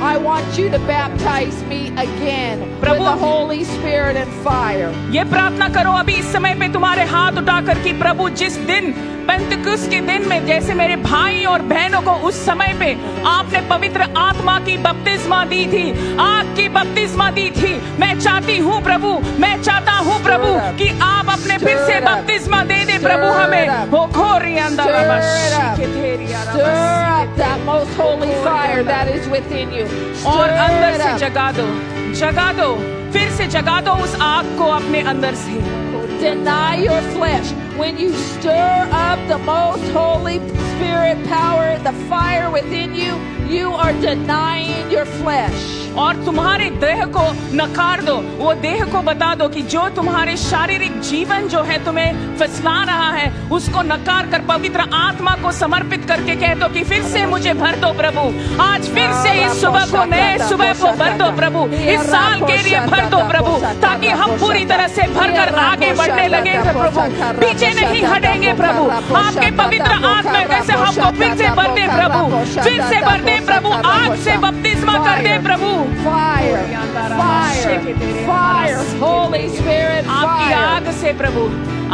I want you to baptize me again with the Holy Spirit and fire. ये प्रार्थना करो अभी इस समय पे तुम्हारे हाथ उठाकर कि प्रभु जिस दिन पेंतकुस्त के दिन में जैसे मेरे भाई और बहनों को उस समय पे आपने पवित्र आत्मा की बपतिस्मा दी थी, आग की बपतिस्मा दी थी, मैं चाहती हूँ प्रभु, मैं चाहता हूँ प्रभु कि आप अपने फिर से बपतिस्मा दे दे प्रभु हमें। हो खोरी अंदर Stir up that most holy fire that is within you. और अंदर Stir से it up. जगा दो, फिर से जगा दो उस आग को अपने अंदर से। Deny your flesh. When you stir up the most holy spirit power, the fire within you, you are denying your flesh. और तुम्हारे देह को नकार दो, वो देह को बता दो कि जो तुम्हारे शारीरिक जीवन जो है तुम्हें फसला रहा है उसको नकार कर पवित्र आत्मा को समर्पित करके कह दो कि फिर से मुझे भर दो प्रभु, आज फिर से इस सुबह को, नए सुबह को भर दो प्रभु, इस साल के लिए भर दो प्रभु, ताकि हम पूरी तरह से भरकर आगे बढ़ने लगे प्रभु, पीछे नहीं हटेंगे प्रभु। आपके पवित्र आत्मा जैसे हमको फिर से भर दे प्रभु, फिर से भर दे प्रभु, आग से बपतिस्मा कर दे प्रभु। Fire, fire, fire, Holy Spirit, आपकी fire. आग से प्रभु,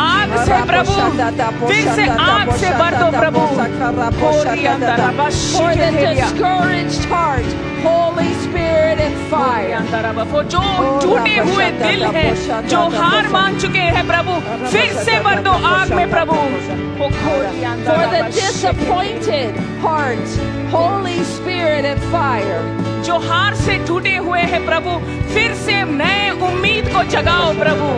आग से प्रभु, फिर से आग से भर दो प्रभु। For the discouraged heart, Holy Spirit and fire. वो जो टूटे हुए दिल है, जो हार मान चुके हैं प्रभु, फिर से भर दो आग में प्रभु। For the disappointed heart, Holy Spirit and fire. जो हार से टूटे हुए हैं प्रभु, फिर से नए उम्मीद को जगाओ प्रभु।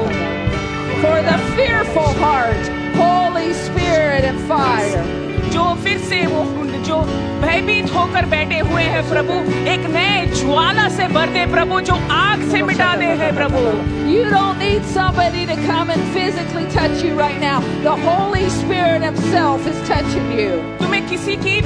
For the fearful heart, Holy Spirit and fire. जो फिर से वो जो भयभीत होकर बैठे हुए हैं प्रभु, एक नए ज्वाला से भर दे प्रभु, जो आग से मिटा दे है प्रभु। You don't need somebody to come and physically touch you right now. The Holy Spirit Himself is touching you. तुम्हें किसी की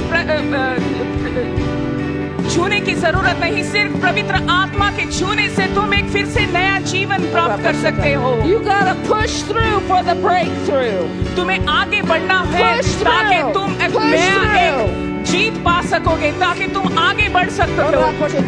छूने की जरूरत नहीं, सिर्फ पवित्र आत्मा के छूने से तुम एक फिर से नया जीवन प्राप्त कर सकते हो। You gotta push through for the breakthrough. तुम्हें आगे बढ़ना है ताकि तुम एक नया एक जीत पा सकोगे, ताकि तुम आगे बढ़ सकते हो।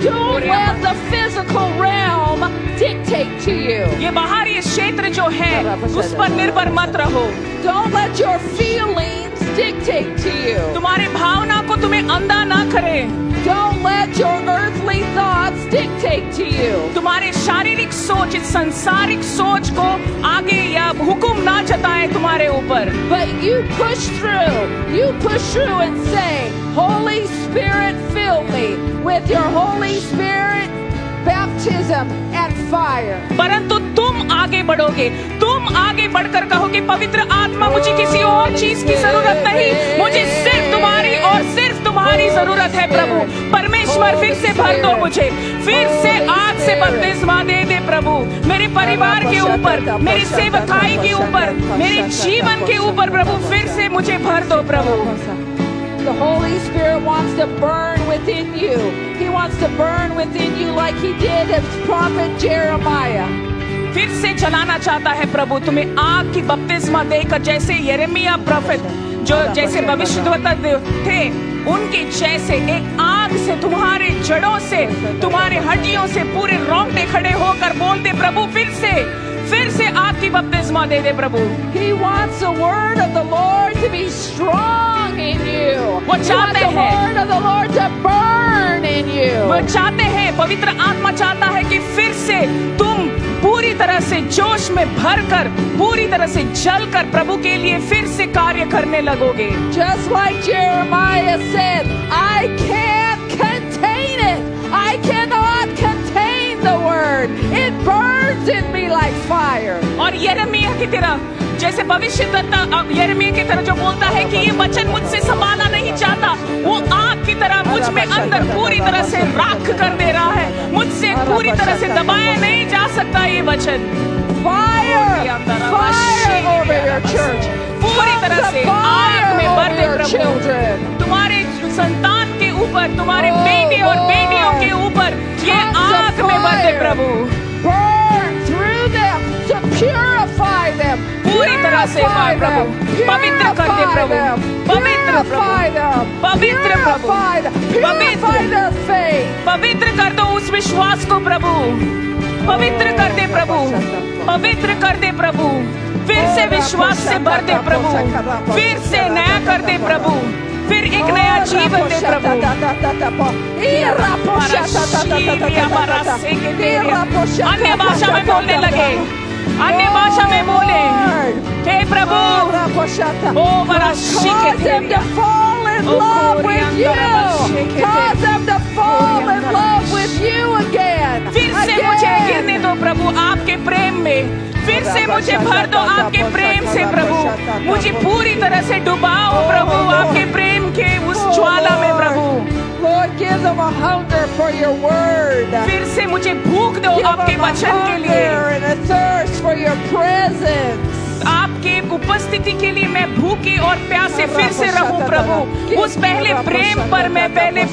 Don't let the physical realm dictate to you. ये बाहरी क्षेत्र जो है उस पर निर्भर मत रहो। Don't let your feelings dictate to you. तुम्हारी भावना को तुम्हें अंधा ना करे। Don't let your earthly thoughts dictate to you. तुम्हारे शारीरिक सोच, संसारिक सोच को आगे या हुक्म ना जताए तुम्हारे ऊपर। But you push through and say, Holy Spirit, fill me with your Holy Spirit baptism and fire. परंतु तुम आगे बढ़ोगे, तुम आगे बढ़कर कहोगे पवित्र आत्मा, मुझे किसी और चीज की जरूरत नहीं, मुझे सिर्फ तुम्हारी और सिर्फ तुम्हारी जरूरत है प्रभु। परमेश्वर फिर से भर दो मुझे, फिर से आग से बपतिस्मा दे दे प्रभु, मेरे परिवार के ऊपर, मेरी सेवकाई के ऊपर, मेरे जीवन के ऊपर प्रभु, फिर से मुझे भर दो प्रभु। The Holy Spirit wants to burn within you. He wants to burn within you like He did as prophet Jeremiah. फिर से जलाना चाहता है प्रभु तुम्हें आग की बपतिस्मा देकर, जैसे यिर्मयाह प्रोफेट जो जैसे भविष्यद्वक्ता थे उनके जैसे एक आग से तुम्हारे जड़ों से, तुम्हारे हड्डियों से पूरे रोंगटे खड़े होकर बोलते प्रभु फिर से आग की बपतिस्मा दे दे प्रभु। He wants the word of the Lord to be strong in you. वो He wants चाहते the हैं। word of the Lord to burn in वो you. चाहते हैं, पवित्र आत्मा चाहता है कि फिर से तुम पूरी तरह से जोश में भरकर, पूरी तरह से जलकर प्रभु के लिए फिर से कार्य करने लगोगे। Just like Jeremiah said, I can't contain it. I cannot contain the word. It burns in me like fire. और यिर्मयाह की तरह, जैसे भविष्यद्वक्ता यिर्मयाह की तरह जो बोलता है कि ये वचन मुझसे संभालना नहीं चाहता, वो आग की तरह मुझ में अंदर पूरी तरह से राख कर दे रहा है। मुझसे पूरी तरह से दबाया नहीं जा सकता ये वचन। Fire! Fire over your church. पूरी तरह से आग में भर दे प्रभु। Children. तुम्हारे संतान के ऊपर, तुम्हारे बेटे और बेटियों के ऊपर ये आग में भर दे प्रभु। Burn through them to purify them. पूरी तरह से Purify प्रभु, them. पवित्र कर दे Purify प्रभु, them. पवित्र प्रभु, Purify them. पवित्र प्रभु, Purify them. पवित्र। Purify their faith. पवित्र कर दो उस विश्वास को प्रभु, पवित्र कर दे प्रभु, पवित्र कर दे प्रभु। फिर से विश्वास से भर दे प्रभु, फिर से नया कर दे प्रभु, फिर एक नया जीवन दे प्रभु। अन्य भाषा में बोलने लगे, अन्य भाषा में बोले, हे प्रभु, ओ वराशी के Cause them to fall in love with you. Cause them to fall in love with you again. फिर से मुझे गिरने दो प्रभु आपके प्रेम में, फिर से मुझे भर दो आपके प्रेम से प्रभु। मुझे पूरी तरह से डुबाओ प्रभु आपके प्रेम के उस ज्वाला में प्रभु। Lord, give them a hunger for your word. फिर से मुझे भूख दो Give आपके them a वचन के hunger लिए, and a thirst for your presence. आपके उपस्थिति के लिए मैं भूखे और प्यासे फिर से रहूं प्रभु। उस पहले प्रेम पर मैं पहले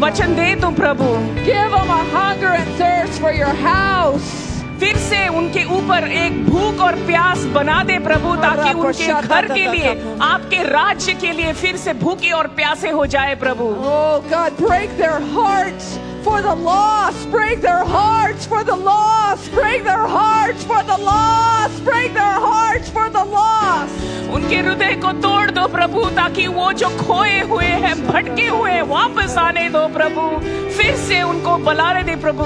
वचन दे दूं प्रभु। Give them a hunger and thirst for your house. फिर से उनके ऊपर एक भूख और प्यास बना दे प्रभु, ताकि उनके घर के लिए, आपके राज्य के लिए फिर से भूखे और प्यासे हो जाए प्रभु। Oh God, break their hearts for the lost. Break their hearts for the lost. Break their hearts for the lost. Break their hearts for the lost. उनके हृदय को तोड़ दो प्रभु, ताकि वो जो खोए हुए हैं, भटके हुए हैं, वापस आने दो प्रभु। फिर से उनको बुलाने दे प्रभु।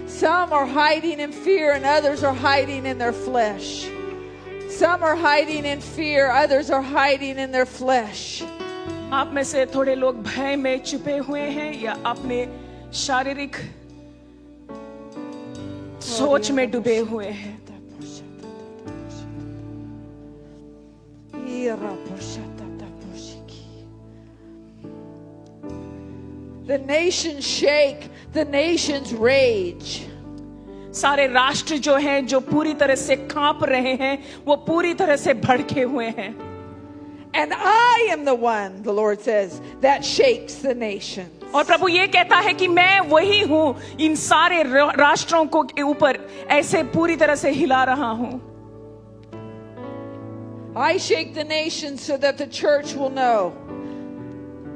Some are hiding in fear and others are hiding in their flesh. Some are hiding in fear, others are hiding in their flesh. आप में से थोड़े लोग भय में छुपे हुए हैं या अपने शारीरिक सोच में डूबे हुए हैं। The nations shake, the nations rage. सारे राष्ट्र जो हैं, जो पूरी तरह से कांप रहे हैं, वो पूरी तरह से भड़के हुए हैं। And I am the one, the Lord says, that shakes the nations. और प्रभु ये कहता है कि मैं वही हूँ, इन सारे राष्ट्रों को के ऊपर ऐसे पूरी तरह से हिला रहा हूँ। I shake the nations so that the church will know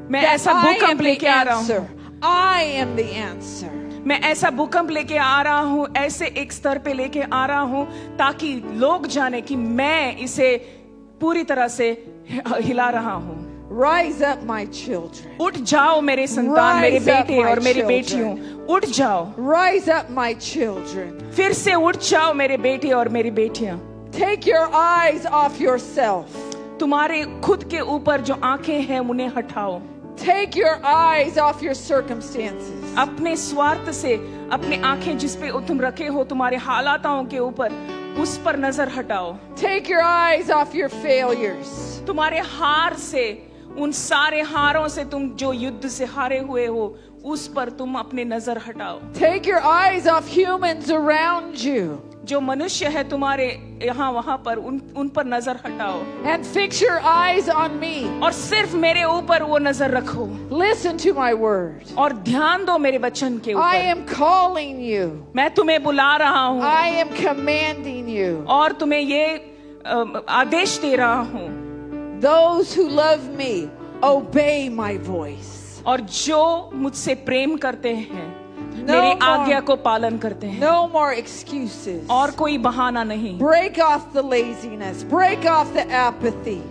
मैं that ऐसा I am भूकंप the लेके आ रहा हूँ। answer. I am the answer. मैं ऐसा भूकंप लेके आ रहा हूँ, ऐसे एक स्तर पे लेके आ रहा हूँ, ताकि लोग जाने कि मैं इसे पूरी तरह से हिला रहा हूँ। Rise up, my children. उठ जाओ मेरे संतान, मेरे Rise up, बेटे my और मेरी children. बेटियों, उठ जाओ। Rise up, my children. फिर से उठ जाओ मेरे बेटे और मेरी बेटियां। Take your eyes off yourself. तुम्हारे खुद के ऊपर जो आंखें हैं उन्हें हटाओ। Take your eyes off your circumstances. अपने स्वार्थ से अपने आंखें जिस पे तुम रखे हो, तुम्हारे हालातों के ऊपर, उस पर नजर हटाओ। Take your eyes off your failures. तुम्हारे हार से, उन सारे हारों से, तुम जो युद्ध से हारे हुए हो, उस पर तुम अपने नजर हटाओ। Take your eyes off humans around you. जो मनुष्य है तुम्हारे यहाँ वहां पर उन पर नजर हटाओ and fix your eyes on me. और सिर्फ मेरे ऊपर वो नजर रखो Listen to my word. और ध्यान दो मेरे वचन के I ऊपर। am calling you. मैं तुम्हें बुला रहा हूँ I am commanding you. और तुम्हें ये आदेश दे रहा हूँ, Those who love me, obey my voice. और जो मुझसे प्रेम करते हैं No मेरी more. आज्ञा को पालन करते हैं, No more excuses. और कोई बहाना नहीं। Break off the laziness. Break off the apathy.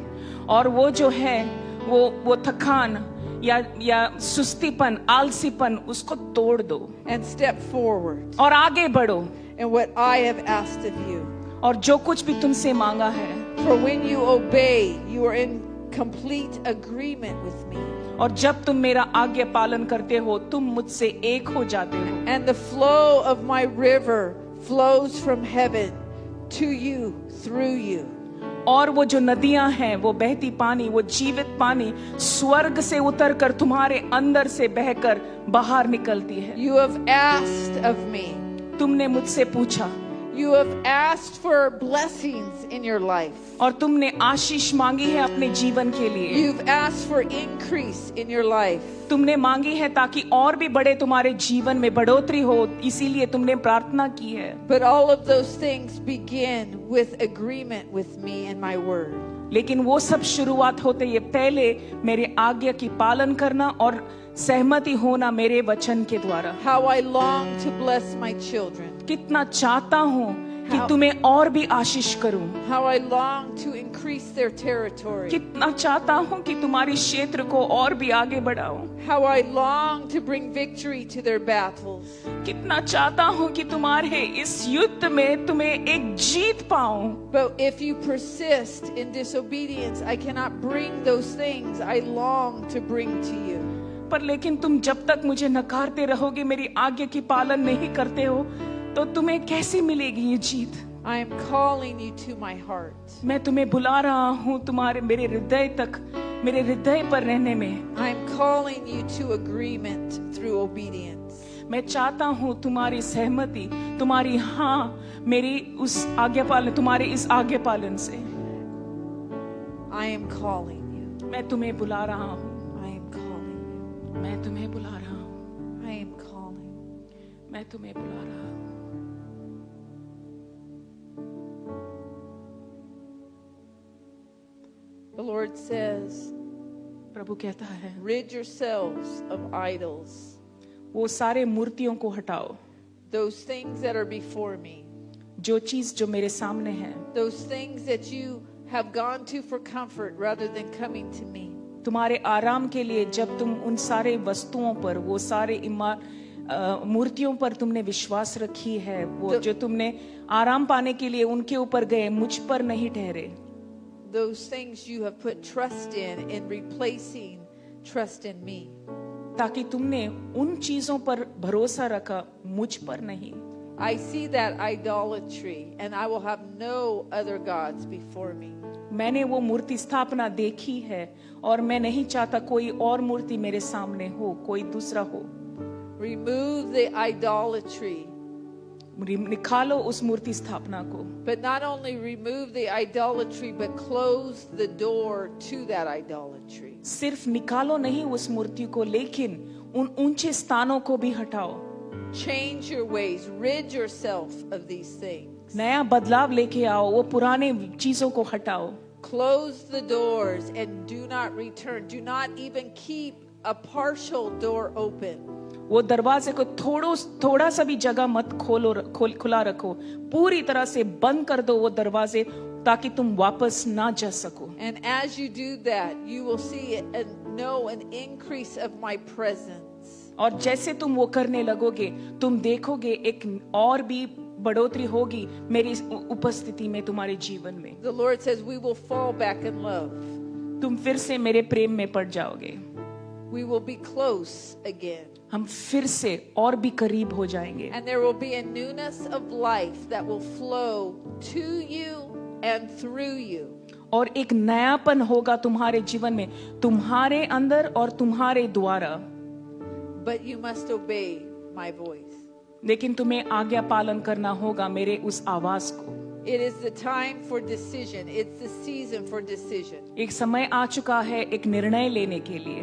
और वो जो है वो थकान या सुस्तीपन, आलसीपन, उसको तोड़ दो And step forward और आगे बढ़ो। in what I have asked of you. और जो कुछ भी तुमसे मांगा है, For when you obey, you are in complete agreement with me. और जब तुम मेरा आज्ञा पालन करते हो तुम मुझसे एक हो जाते हो, And the flow of my river flows from heaven to you through you. और वो जो नदियां हैं, वो बहती पानी, वो जीवित पानी स्वर्ग से उतरकर तुम्हारे अंदर से बहकर बाहर निकलती है। You have asked of me. तुमने मुझसे पूछा You have asked for blessings in your life. और तुमने आशीष मांगी है अपने जीवन के लिए। You've asked for increase in your life. तुमने मांगी है ताकि और भी बड़े तुम्हारे जीवन में बढ़ोतरी हो, इसीलिए तुमने प्रार्थना की है। But all of those things begin with agreement with me and my word. लेकिन वो सब शुरुआत होते ये पहले मेरे आज्ञा की पालन करना और सहमति होना मेरे वचन के द्वारा। How I long to bless my children. कितना चाहता हूँ कि तुम्हें और भी आशीष करूं, How I long to increase their territory. कितना चाहता हूँ कि तुम्हारे क्षेत्र को और भी आगे बढ़ाऊं, How I long to bring victory to their battles. कितना चाहता हूँ कि तुम्हारे इस युद्ध में तुम्हें एक जीत पाऊं। But if you persist in disobedience, I cannot bring those things I long to bring to you. पर लेकिन तुम जब तक मुझे नकारते रहोगे, मेरी आज्ञा की पालन नहीं करते हो, तो तुम्हें कैसे मिलेगी ये जीत? I am calling you to my heart. मैं तुम्हें बुला रहा हूँ तुम्हारे मेरे हृदय तक, मेरे हृदय पर रहने में। I am calling you to agreement through obedience. मैं चाहता हूँ तुम्हारी सहमति, तुम्हारी हाँ मेरी उस आज्ञा पालन, तुम्हारे इस आज्ञा पालन से। I am calling you. मैं तुम्हें बुला रहा हूँ, I am calling you. मैं तुम्हें बुला रहा हूँ, I am calling. मैं तुम्हें बुला रहा हूँ। The Lord says, प्रभु कहता है, rid yourselves of idols, वो सारे मूर्तियों को हटाओ, those things that are before me, जो चीज जो मेरे सामने है, those things that you have gone to for comfort rather than coming to me. तुम्हारे आराम के लिए जब तुम उन सारे वस्तुओं पर, वो सारे मूर्तियों पर तुमने विश्वास रखी है, वो जो तुमने आराम पाने के लिए उनके ऊपर गए, मुझ पर नहीं ठहरे। Those things you have put trust in replacing trust in me. ताकि तुमने उन चीजों पर भरोसा रखा, मुझ पर नहीं। I see that idolatry, and I will have no other gods before me. मैंने वो मूर्ति स्थापना देखी है और मैं नहीं चाहता कोई और मूर्ति मेरे सामने हो, कोई दूसरा हो। Remove the idolatry. निकालो उस मूर्ति स्थापना को। But not only remove the idolatry, but close the door to that idolatry. सिर्फ निकालो नहीं उस मूर्ति को, लेकिन उन ऊंचे स्थानों को भी हटाओ। Change your ways. Rid yourself of these things. नया बदलाव लेके आओ, वो पुराने चीजों को हटाओ। Close the doors and do not return. Do not even keep a partial door open. वो दरवाजे को थोड़ा सा भी जगह मत खुला रखो, पूरी तरह से बंद कर दो वो दरवाजे, ताकि तुम वापस ना जा सको। And as you do that, you will see and know an increase of my presence. और जैसे तुम वो करने लगोगे, तुम देखोगे एक और भी बढ़ोतरी होगी मेरी उपस्थिति में तुम्हारे जीवन में। The Lord says we will fall back in love. तुम फिर से मेरे प्रेम में पड़ जाओगे। We will be close again. हम फिर से और भी करीब हो जाएंगे। And there will be a newness of life that will flow to you and through you. और एक नयापन होगा तुम्हारे जीवन में, तुम्हारे अंदर और तुम्हारे द्वारा। But you must obey my voice. लेकिन तुम्हें आज्ञा पालन करना होगा मेरे उस आवाज को। It is the time for decision. It's the season for decision. एक समय आ चुका है एक निर्णय लेने के लिए।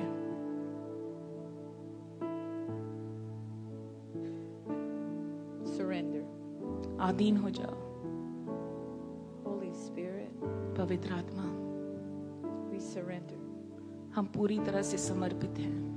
Surrender. आधीन हो जाओ। Holy Spirit, पवित्र आत्मा, we surrender. हम पूरी तरह से समर्पित हैं।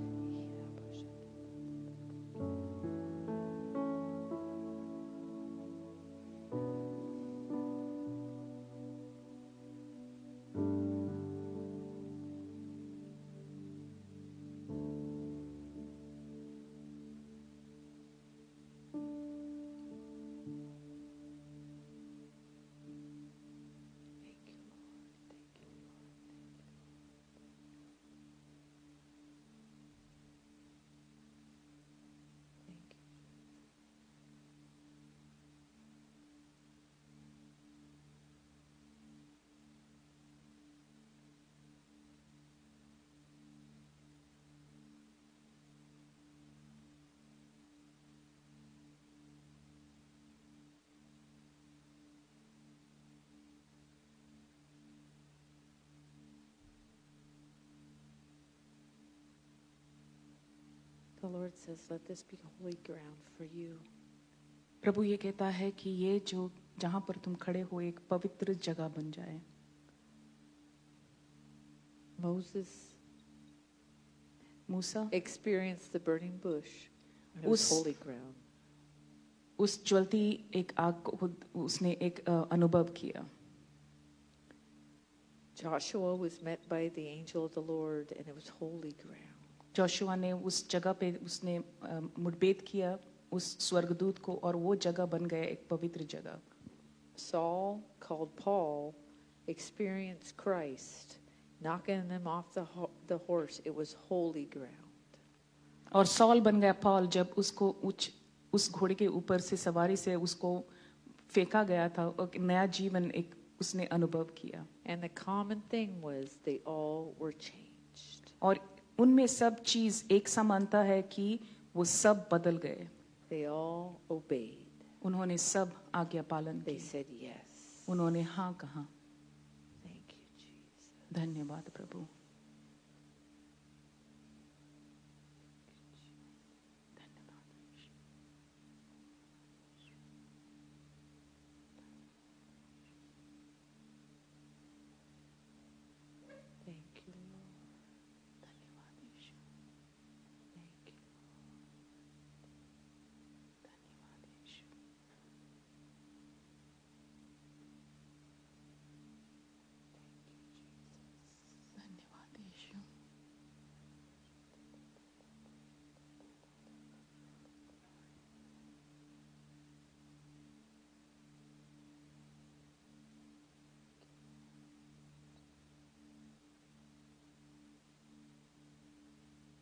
The Lord says, let this be holy ground for you. प्रभु ये कहता है कि ये जो जहां पर तुम खड़े हो एक पवित्र जगह बन जाए। Moses Musa experienced the burning bush. And it was Us- holy ground. उस ज्वलती एक आग को खुद उसने एक अनुभव किया। Joshua was met by the angel of the Lord, and it was holy ground. Joshua ने उस जगह पे उसने मुठभेद किया उस स्वर्गदूत को और वो जगह बन गया एक पवित्र जगह। Saul, called Paul, experienced Christ, knocking them off the horse. It was holy ground. और सॉल बन गया पॉल जब उसको उस घोड़े के ऊपर से सवारी से उसको फेंका गया था और एक नया जीवन एक उसने अनुभव किया। And the common thing was they all were changed. और उनमें सब चीज एक समानता है कि वो सब बदल गए। They all obeyed. उन्होंने सब आज्ञा पालन They किया। said yes. उन्होंने हाँ कहा। Thank you, Jesus. धन्यवाद प्रभु। Thank you, Lord. धन्यवाद यीशु। Thank you. धन्यवाद यीशु। धन्यवाद यीशु।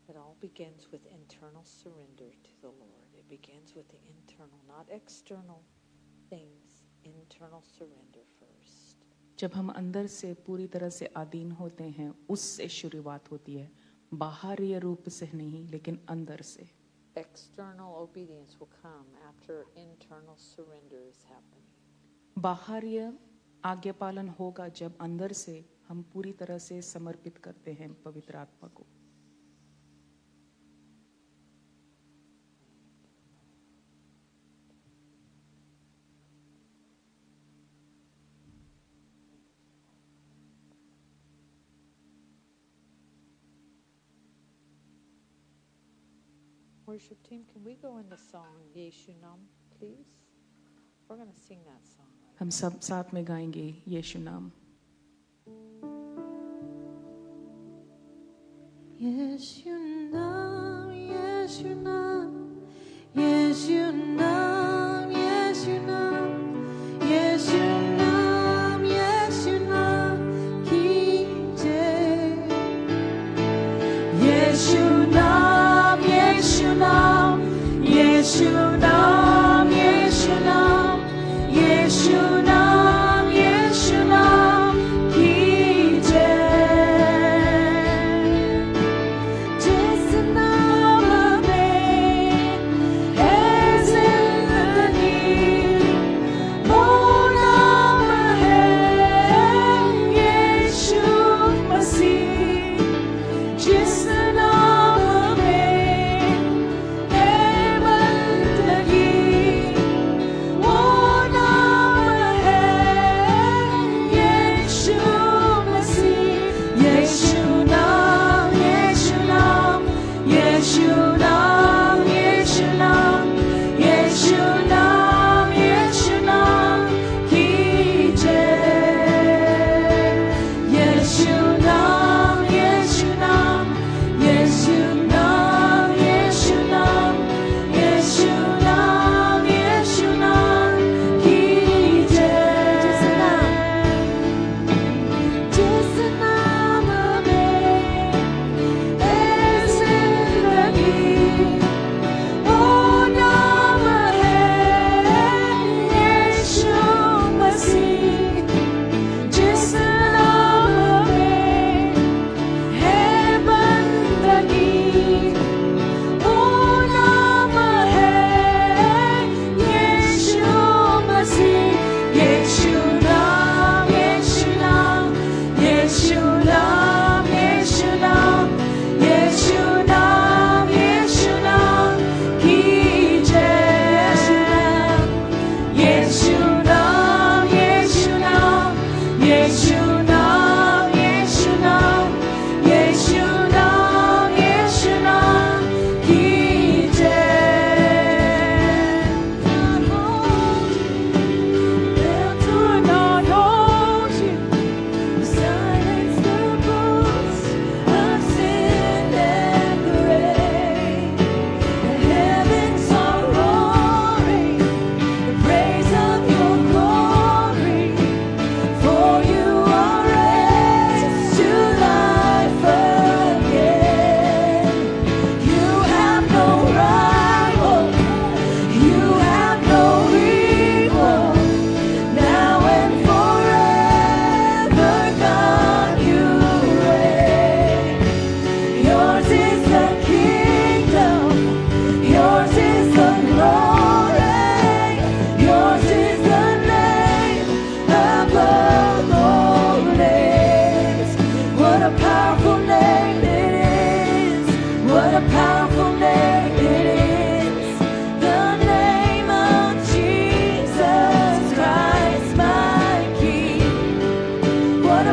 It all begins with internal surrender to the Lord. It begins with the internal, not external things. Internal surrender first. जब हम अंदर से पूरी तरह से अधीन होते हैं उससे शुरुआत होती है, बाहरी रूप से नहीं लेकिन अंदर से। External obedience will come after internal surrender is happening. बाहरी आज्ञा पालन होगा जब अंदर से हम पूरी तरह से समर्पित करते हैं पवित्र आत्मा को। Worship team, can we go in the song Yeshu Nam, please? We're going to sing that song. हम सब साथ में गाएंगे यीशु नाम। Yeshu Nam, Yeshu Nam, Yeshu Nam, Yeshu Nam, Yeshu Nam, Yeshu Nam, Ki Jai. Yeshu Nam, Yeshu Nam, Yeshu Nam, Yeshu Nam, Yeshu Nam, Yeshu Nam, Ki Jai. जिस नाम में है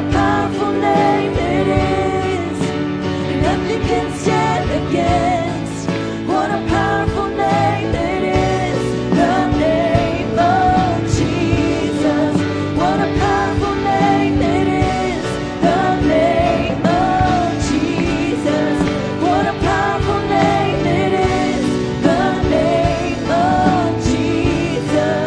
a powerful name it is. Nothing can stand against. What a powerful name it is. The name of Jesus. What a powerful name it is. The name of Jesus. What a powerful name it is. The name of Jesus.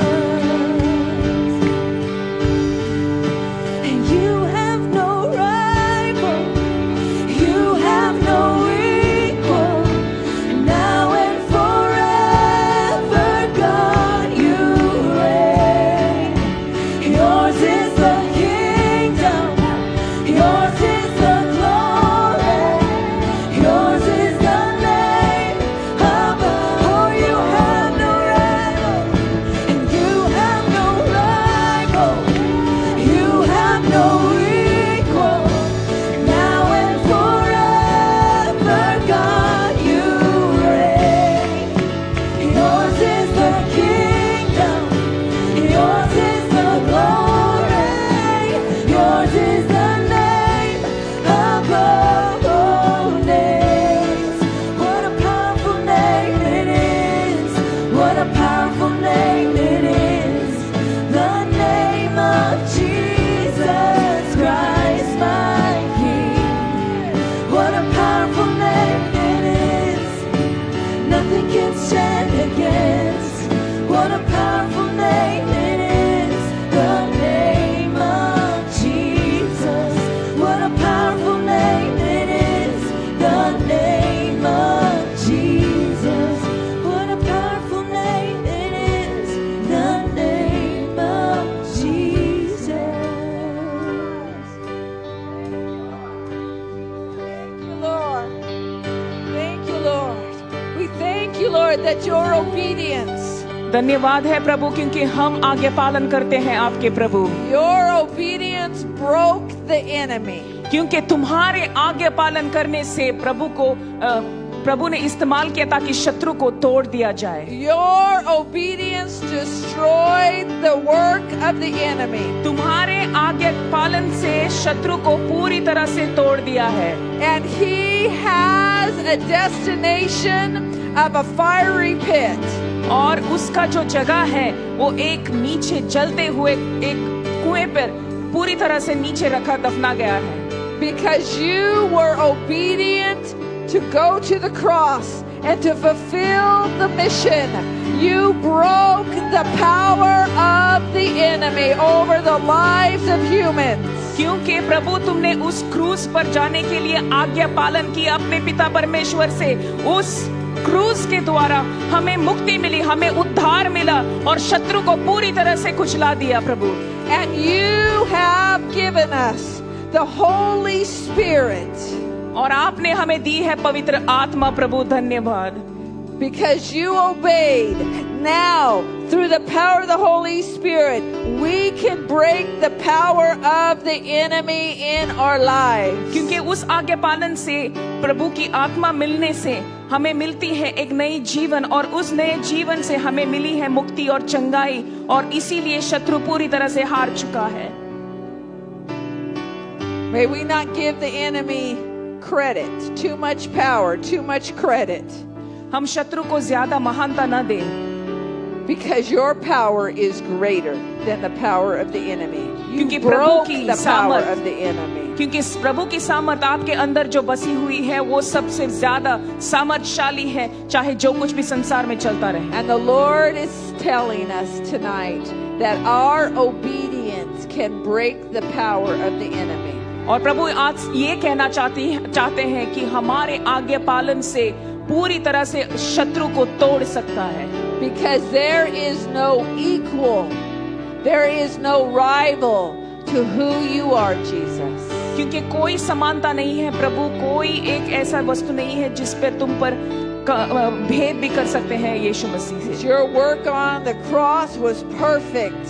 And you have no rival. You have no equal. Now and forever, God, you reign. Yours is the kingdom. Yours is the glory. Yours is the name above. Oh, you have no rival. And you have no rival. You have no equal. Now and forever, God, you reign. Yours is the kingdom. Yours is the glory. Yours is the name above all names. What a powerful name it is. What a powerful name it is. The name of Jesus Christ, my King. What a powerful name it is. Nothing can stand against. What a powerful name it is. The name of Jesus. What a powerful name it is. The name of Jesus. What a powerful name it is. The name of Jesus. Thank you, Lord. Thank you, Lord. We thank you, Lord, that your obedience, धन्यवाद है प्रभु क्योंकि हम आज्ञा पालन करते हैं आपके प्रभु, your obedience broke the enemy. क्योंकि तुम्हारे आज्ञा पालन करने से प्रभु ने इस्तेमाल किया ताकि शत्रु को तोड़ दिया जाए। Your obedience destroyed the work of the enemy. तुम्हारे आज्ञा पालन से शत्रु को पूरी तरह से तोड़ दिया है। And he has a destination of a fiery pit. और उसका जो जगह है वो एक नीचे जलते हुए एक कुएं पर पूरी तरह से नीचे रखा दफना गया है। Because you were obedient to go to the cross and to fulfill the mission, you broke the power of the enemy over the lives of humans. क्योंकि प्रभु तुमने उस क्रूस पर जाने के लिए आज्ञा पालन किया अपने पिता परमेश्वर से, उस क्रूस के द्वारा हमें मुक्ति मिली, हमें उद्धार मिला और शत्रु को पूरी तरह से कुचला दिया प्रभु। And you have given us the Holy Spirit. और आपने हमें दी है पवित्र आत्मा प्रभु, धन्यवाद। Because you obeyed, now through the power of the Holy Spirit, we can break the power of the enemy in our lives. क्योंकि उस आज्ञा पालन से प्रभु की आत्मा मिलने से हमें मिलती है एक नई जीवन, और उस नए जीवन से हमें मिली है मुक्ति और चंगाई, और इसीलिए शत्रु पूरी तरह से हार चुका है। May we not give the enemy credit, too much power, too much credit. हम शत्रु को ज्यादा महानता न दें, Because your power is greater than the power of the enemy. You क्योंकि प्रभु broke की the power सामर्थ, of the enemy. क्योंकि प्रभु की सामर्थ आपके अंदर जो बसी हुई है वो सबसे ज्यादा सामर्थशाली है, चाहे जो कुछ भी संसार में चलता रहे। And the Lord is telling us tonight that our obedience can break the power of the enemy. और प्रभु आज ये कहना चाहते हैं कि हमारे आज्ञा पालन से पूरी तरह से शत्रु को तोड़ सकता है। Because there is no equal, there is no rival to who you are, Jesus. क्योंकि कोई समानता नहीं है प्रभु, कोई एक ऐसा वस्तु नहीं है जिस पर तुम पर भेद भी कर सकते हैं यीशु मसीह से। Your work on the cross was perfect.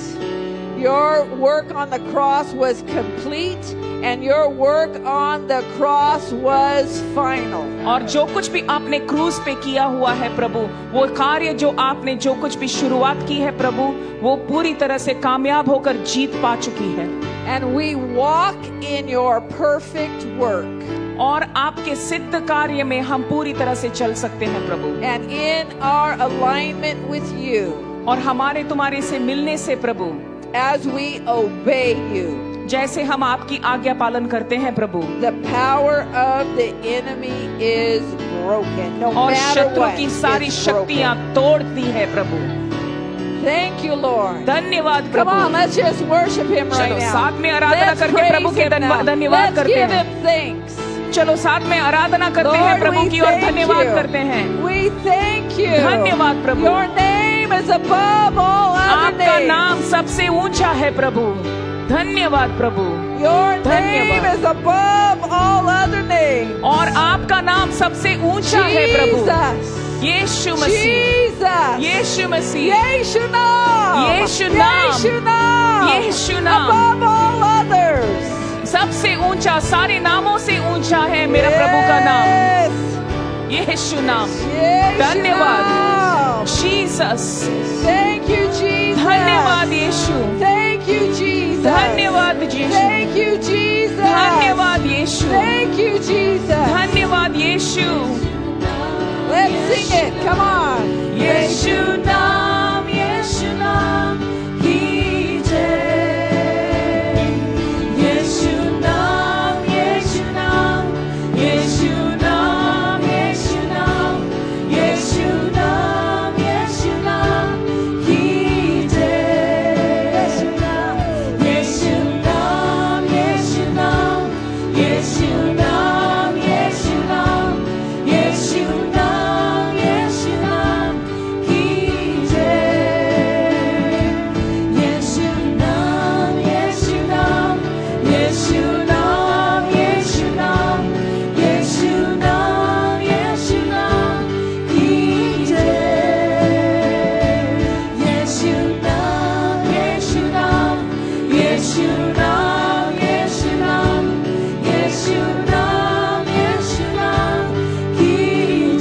Your work on the cross was complete, and your work on the cross was final. और जो कुछ भी आपने क्रूज पे किया हुआ है प्रभु, वो कार्य जो आपने जो कुछ भी शुरुआत की है प्रभु, वो पूरी तरह से कामयाब होकर जीत पा चुकी है। And we walk in your perfect work. और आपके सिद्ध कार्य में हम पूरी तरह से चल सकते हैं प्रभु। And in our alignment with you, और हमारे तुम्हारे से मिलने से प्रभु, as we obey you, जैसे हम आपकी आज्ञा पालन करते हैं प्रभु, the power of the enemy is broken. No और matter शत्रु what, की सारी it's शक्तियां broken. तोड़ दी है प्रभु। Thank you, Lord. धन्यवाद Come Prabhu. on, let's just worship Him right चलो now. साथ में आराधना Let's करके praise प्रभु के Him now. धन्यवाद Let's करते give हैं। Him thanks. चलो साथ में आराधना करते हैं Lord, प्रभु we की और thank धन्यवाद you. करते हैं। We thank you. धन्यवाद प्रभु। Your name is above all other आपका names. नाम सबसे ऊंचा है प्रभु। धन्यवाद प्रभु। Your name धन्यवाद। is above all other names. और आपका नाम सबसे ऊंचा है प्रभु। Jesus. यीशु मसीह, Jesus. यीशु मसीह, Yeshu नाम. यीशु नाम. Yeshu नाम. यीशु नाम। Above all others. सबसे ऊंचा, सारे नामों से ऊंचा है मेरा प्रभु का नाम, Yes. यीशु नाम। Yeshu धन्यवाद। नाम. Jesus, Thank you, Jesus. धन्यवाद यीशु, Thank you, Jesus. धन्यवाद यीशु, Thank you, Jesus. धन्यवाद यीशु, Thank you, Jesus. धन्यवाद यीशु। Let's sing it. Come on. यीशु नाम की जय। यीशु नाम यीशु नाम यीशु नाम यीशु नाम यीशु नाम यीशु नाम की जय। यीशु नाम यीशु नाम यीशु नाम यीशु नाम यीशु नाम यीशु नाम यीशु नाम की जय। यीशु नाम यीशु नाम यीशु नाम यीशु नाम यीशु नाम यीशु नाम की जय। यीशु नाम यीशु नाम यीशु नाम यीशु नाम यीशु नाम यीशु नाम की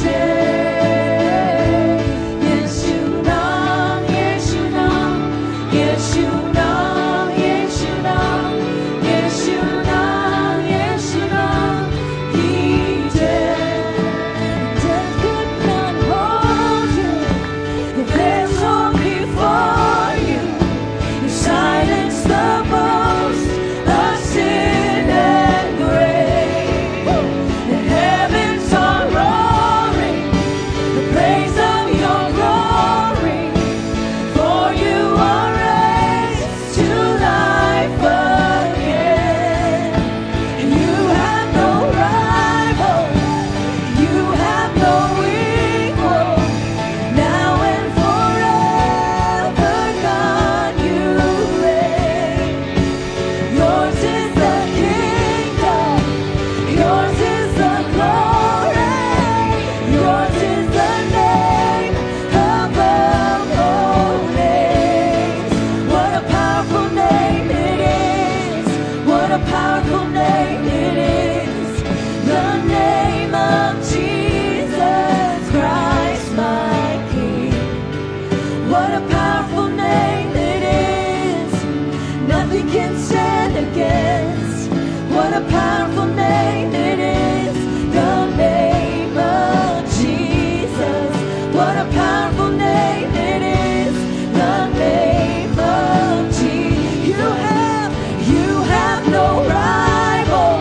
जय। यीशु नाम यीशु नाम यीशु नाम यीशु नाम यीशु नाम यीशु नाम की जय। Death could not hold you. There's hope before you. You silence the boast of sin and grave. The heavens are roaring the praise of your glory. For you are raised to life again. You have no rival. You have no equal. Now and forever, God, you reign. Yours is the kingdom. Yours is the glory. Yours is the name above all names. What a powerful name it is. What a powerful name it is. The name of Jesus Christ, my King. What a powerful name it is. Nothing can stand against. What a powerful name it is. The name of Jesus. What a powerful name it is. The name of Jesus. You have no rival.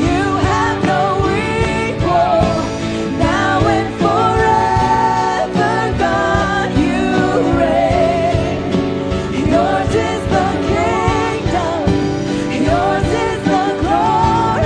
You have no equal. Now and forever, God, you reign. Yours is the kingdom. Yours is the glory.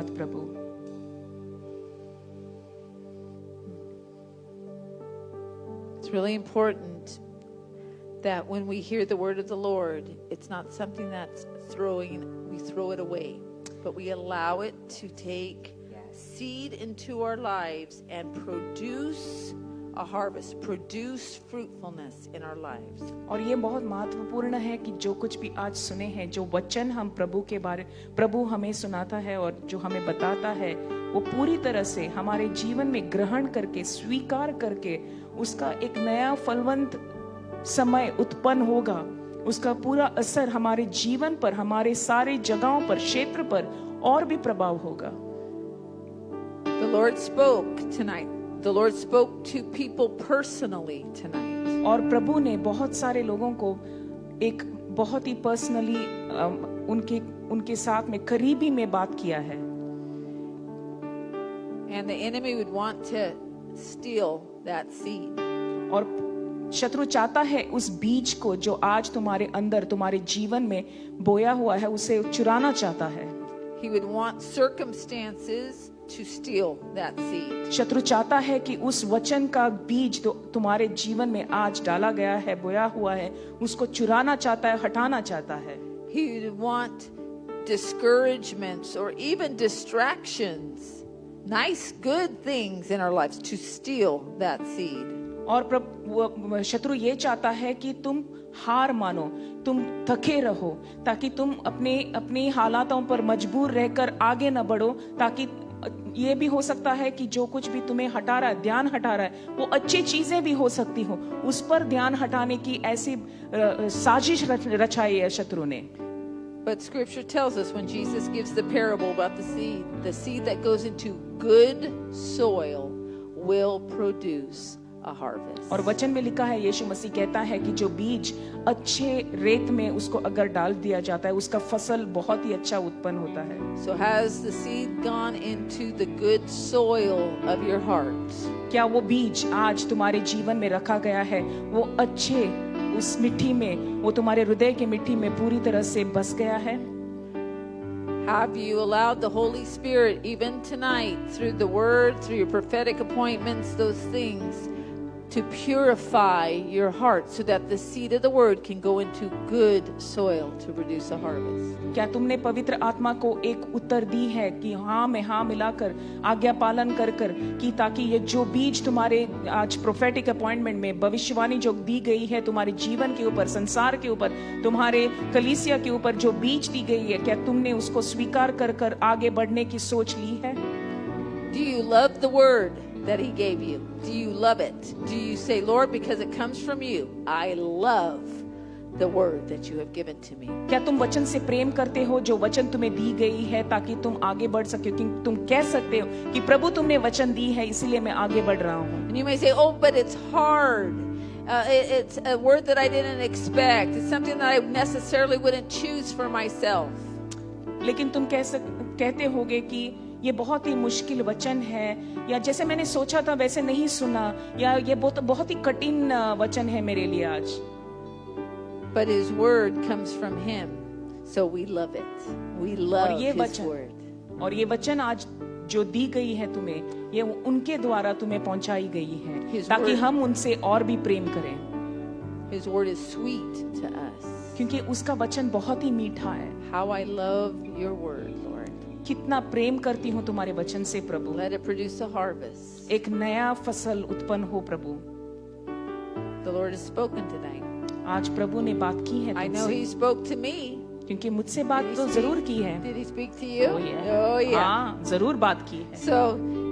धन्यवाद प्रभु। It's really important that when we hear the word of the Lord, it's not something that's we throw it away, but we allow it to take seed into our lives and produce a harvest, produce fruitfulness in our lives. और ये बहुत महत्वपूर्ण है कि जो कुछ भी आज सुने हैं, जो वचन हम प्रभु हमें सुनाता है और जो हमें बताता है, वो पूरी तरह से हमारे जीवन में ग्रहण करके, स्वीकार करके उसका एक नया फलवंत समय उत्पन्न होगा। उसका पूरा असर हमारे जीवन पर, हमारे सारे जगहों पर, क्षेत्र पर और भी प्रभाव होगा। The Lord spoke tonight. The Lord spoke to people personally tonight. और प्रभु ने बहुत सारे लोगों को एक बहुत ही पर्सनली उनके साथ में करीबी में बात किया है। And the enemy would want to steal that seed. और शत्रु चाहता है उस बीज को जो आज तुम्हारे अंदर, तुम्हारे जीवन में बोया हुआ है, उसे चुराना चाहता है। He would want circumstances to steal that seed. शत्रु चाहता है कि उस वचन का बीज तो तुम्हारे जीवन में आज डाला गया है, बोया हुआ है, उसको चुराना चाहता है, हटाना चाहता है। He would want discouragements or even distractions, nice, good things in our lives to steal that seed. और शत्रु ये चाहता है कि तुम हार मानो, तुम थके रहो, ताकि तुम अपनी हालातों पर मजबूर रहकर आगे न बढ़ो, ताकि ये भी हो सकता है कि जो कुछ भी तुम्हें हटा रहा है, ध्यान हटा रहा है, वो अच्छी चीजें भी हो सकती हो, उस पर ध्यान हटाने की ऐसी साजिश रचाई है शत्रु ने। But scripture tells us when Jesus gives the parable about the seed that goes into good soil will produce a harvest. और वचन में लिखा है, यीशु मसीह कहता है कि जो बीज अच्छे रेत में उसको अगर डाल दिया जाता है, उसका फसल बहुत ही अच्छा उत्पन्न होता है। So has the seed gone into the good soil of your heart? क्या वो बीज आज तुम्हारे जीवन में रखा गया है, वो अच्छे उस मिट्टी में, वो तुम्हारे हृदय की मिट्टी में पूरी तरह से बस गया है? Have you allowed the Holy Spirit even tonight through the word, through your prophetic appointments, those things, to purify your heart so that the seed of the word can go into good soil to produce a harvest? क्या तुमने पवित्र आत्मा को एक उत्तर दी है कि हाँ में हाँ मिलाकर, आज्ञा पालन कर कि ताकि ये जो बीज तुम्हारे आज प्रोफेटिक अपॉइंटमेंट में भविष्यवाणी जो दी गई है तुम्हारे जीवन के ऊपर, संसार के ऊपर, तुम्हारे कलीसिया के ऊपर जो बीज दी गई है, क्या तुमने उसको स्वीकार कर आगे बढ़ने की सोच ली है? Do you love the word that he gave you? Do you love it? Do you say, Lord, because it comes from you, I love the word that you have given to me? क्या तुम वचन से प्रेम करते हो जो वचन तुम्हें दी गई है ताकि तुम आगे बढ़ सके? क्योंकि तुम कह सकते हो कि प्रभु तुमने वचन दी है इसीलिए मैं आगे बढ़ रहा हूँ। And you may say, oh, but it's hard. It's a word that I didn't expect. It's something that I necessarily wouldn't choose for myself. लेकिन तुम कहते होगे कि ये बहुत ही मुश्किल वचन है, या जैसे मैंने सोचा था वैसे नहीं सुना, या ये बहुत ही कठिन वचन है मेरे लिए आज। But his word comes from him, so we love it. We love his word. और ये वचन आज जो दी गई है तुम्हें, ये उनके द्वारा तुम्हें पहुंचाई गई है ताकि हम उनसे और भी प्रेम करें। His word is sweet to us. क्योंकि उसका वचन बहुत ही मीठा है। How I love your word, Lord. कितना प्रेम करती हूँ तुम्हारे वचन से प्रभु। Let it produce a harvest. एक नया फसल उत्पन्न हो प्रभु। The Lord has spoken tonight. आज प्रभु ने बात की है I know he spoke to me. क्योंकि मुझसे बात तो जरूर की है। Did he speak to you? Oh yeah. हाँ, जरूर बात की है। So,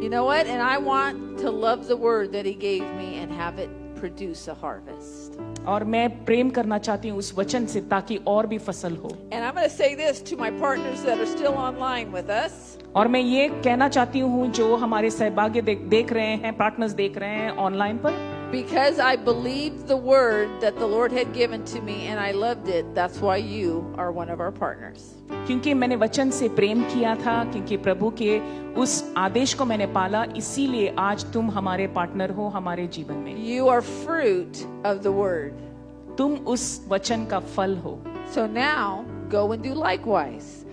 you know what? And I want to love the word that he gave me and have it produce a harvest. और मैं प्रेम करना चाहती हूँ उस वचन से ताकि और भी फसल हो। And I'm going to say this to my partners that are still online with us. और मैं ये कहना चाहती हूँ जो हमारे सहभागी देख रहे हैं, पार्टनर्स देख रहे हैं ऑनलाइन पर। Because I believed the word that the Lord had given to me and I loved it, that's why you are one of our partners. क्योंकि मैंने वचन से प्रेम किया था, क्योंकि प्रभु के उस आदेश को मैंने पाला, इसीलिए आज तुम हमारे पार्टनर हो हमारे जीवन में। You are fruit of the word. तुम उस वचन का फल हो। So now go and do likewise.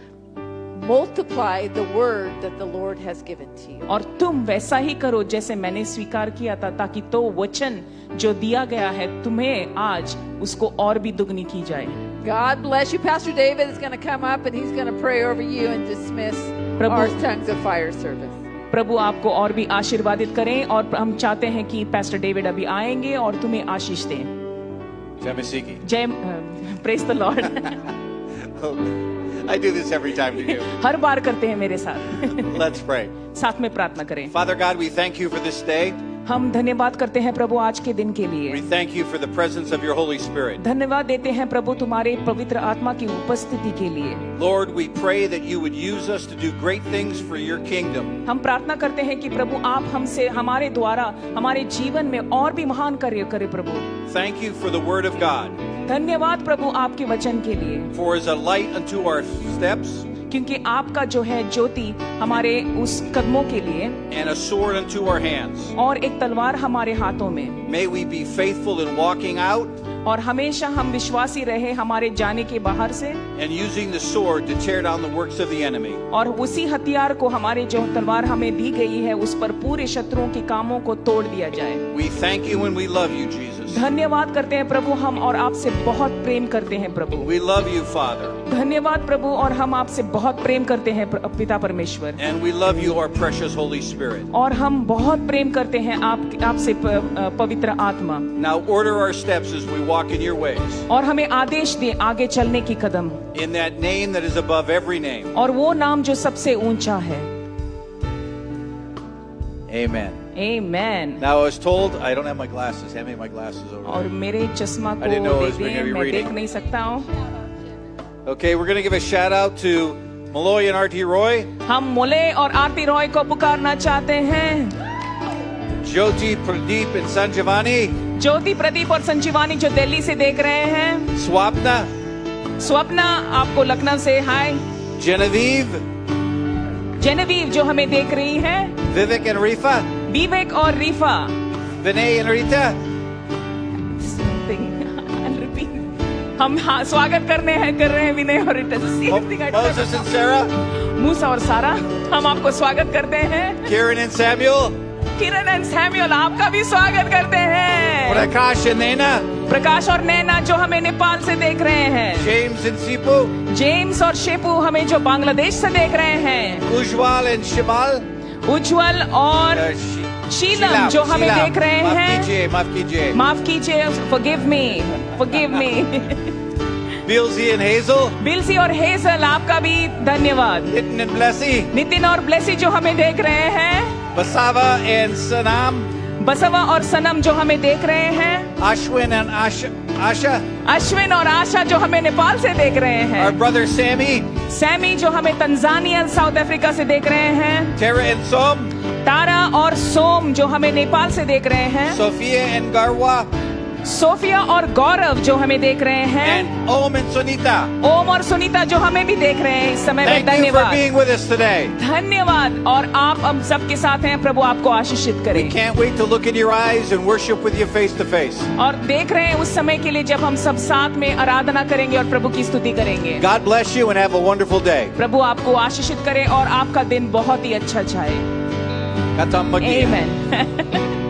multiply the word that the Lord has given to you. और तुम वैसा ही करो जैसे मैंने स्वीकार किया था, ताकि तो वचन जो दिया गया है तुम्हें आज उसको और भी दुगनी की जाए। God bless you. Pastor David is going to come up and he's going to pray over you and dismiss Prabhu. our tongues of fire service. प्रभु आपको और भी आशीर्वादित करें, और हम चाहते हैं कि पास्टर डेविड अभी आएंगे और तुम्हें आशीष दें। जय मसीह की। जय, praise the Lord. I do this every time to you. हर बार करते हैं मेरे साथ। Let's pray. साथ में प्रार्थना करें। Father God, we thank you for this day. हम धन्यवाद करते हैं प्रभु आज के दिन के We लिए। thank you for the presence of your Holy Spirit. धन्यवाद देते हैं प्रभु तुम्हारे पवित्र आत्मा की उपस्थिति के लिए। Lord, we pray that you would use us to do great things for your kingdom. हम प्रार्थना करते हैं कि प्रभु आप हमसे, हमारे द्वारा हमारे जीवन में और भी महान कार्य करें प्रभु। Thank you for the word of God, धन्यवाद प्रभु आपके वचन के लिए, for as a light unto our steps क्योंकि आपका जो है ज्योति हमारे उस कदमों के लिए and a sword unto our hands. और एक तलवार हमारे हाथों में। May we be faithful in walking out और हमेशा हम विश्वासी रहे हमारे जाने के बाहर से, and using the sword to tear down the works of the enemy. और उसी हथियार को, हमारे जो तलवार हमें दी गई है, उस पर पूरे शत्रुओं के कामों को तोड़ दिया जाए। We thank you and we love you, Jesus. धन्यवाद करते हैं प्रभु, हम और आपसे बहुत प्रेम करते हैं प्रभु। We love you, Father. धन्यवाद प्रभु, और हम आपसे बहुत प्रेम करते हैं पिता परमेश्वर, And we love you, our precious Holy Spirit. और हम बहुत प्रेम करते हैं आपसे पवित्र आत्मा। Now order our steps as we walk in your ways. और हमें आदेश दे आगे चलने की कदम, In that name that is above every name. और वो नाम जो सबसे ऊंचा है। Amen. Amen. Now I was told I don't have my glasses. Hand me my glasses over और मेरे चश्मा I didn't know I को was दे gonna दें, be मैं reading. देख नहीं सकता हूँ। there. Okay, we're going to give a shout out to Malloy and R.T. Roy, हम मोले और आरती रॉय को पुकारना चाहते हैं। Jyoti, Pradeep, and Sanjivani, ज्योति, प्रदीप और संजीवानी जो दिल्ली से देख रहे हैं। Swapna, स्वप्ना आपको लखनऊ से हाय। Genevieve, जेनेवीव जो हमें देख रही है। Vivek and Rifa, विवेक और रीफा। Vinay and Rita, हम स्वागत कर रहे हैं विनय और रीटा। Moses and Sarah, मूसा और सारा, हम आपको स्वागत करते हैं। Kieran and Samuel, Kiran and Samuel आपका भी स्वागत करते हैं। Prakash and Naina, प्रकाश और नैना जो हमें नेपाल से देख रहे हैं। James and Sipu, जेम्स और शेपू हमें जो बांग्लादेश से देख रहे हैं। Ujwal and Shimal, उज्जवल और शीलम जो हमें देख रहे हैं। माफ कीजिए, माफ कीजिए, forgive me। Bilsey and Hazel, Bilsi और हेजल आपका भी धन्यवाद। Nitin and Blessy, नितिन और ब्लेसी जो हमें देख रहे हैं। Basava and Sanam, बसवा और सनम जो हमें देख रहे हैं। Ashwin and Asha, अश्विन और आशा जो हमें नेपाल से देख रहे our हैं। brother Sammy, सैमी जो हमें तंजानिया साउथ अफ्रीका से देख रहे हैं। Tara and Som, तारा और सोम जो हमें नेपाल से देख रहे हैं। Sophia and Garwa, सोफिया और गौरव जो हमें देख रहे हैं। and Om and Sunita. ओम और सुनीता जो हमें भी देख रहे हैं इस समय में। Thank you for धन्यवाद, being with us today. धन्यवाद, और आप हम सबके साथ हैं। प्रभु आपको आशीषित करे। We can't wait to look in your eyes and worship with you face to face. और देख रहे हैं उस समय के लिए जब हम सब साथ में आराधना करेंगे और प्रभु की स्तुति करेंगे। God bless you and have a wonderful day. प्रभु आपको आशीषित करे और आपका दिन बहुत ही अच्छा जाए। Katam Magia. Amen.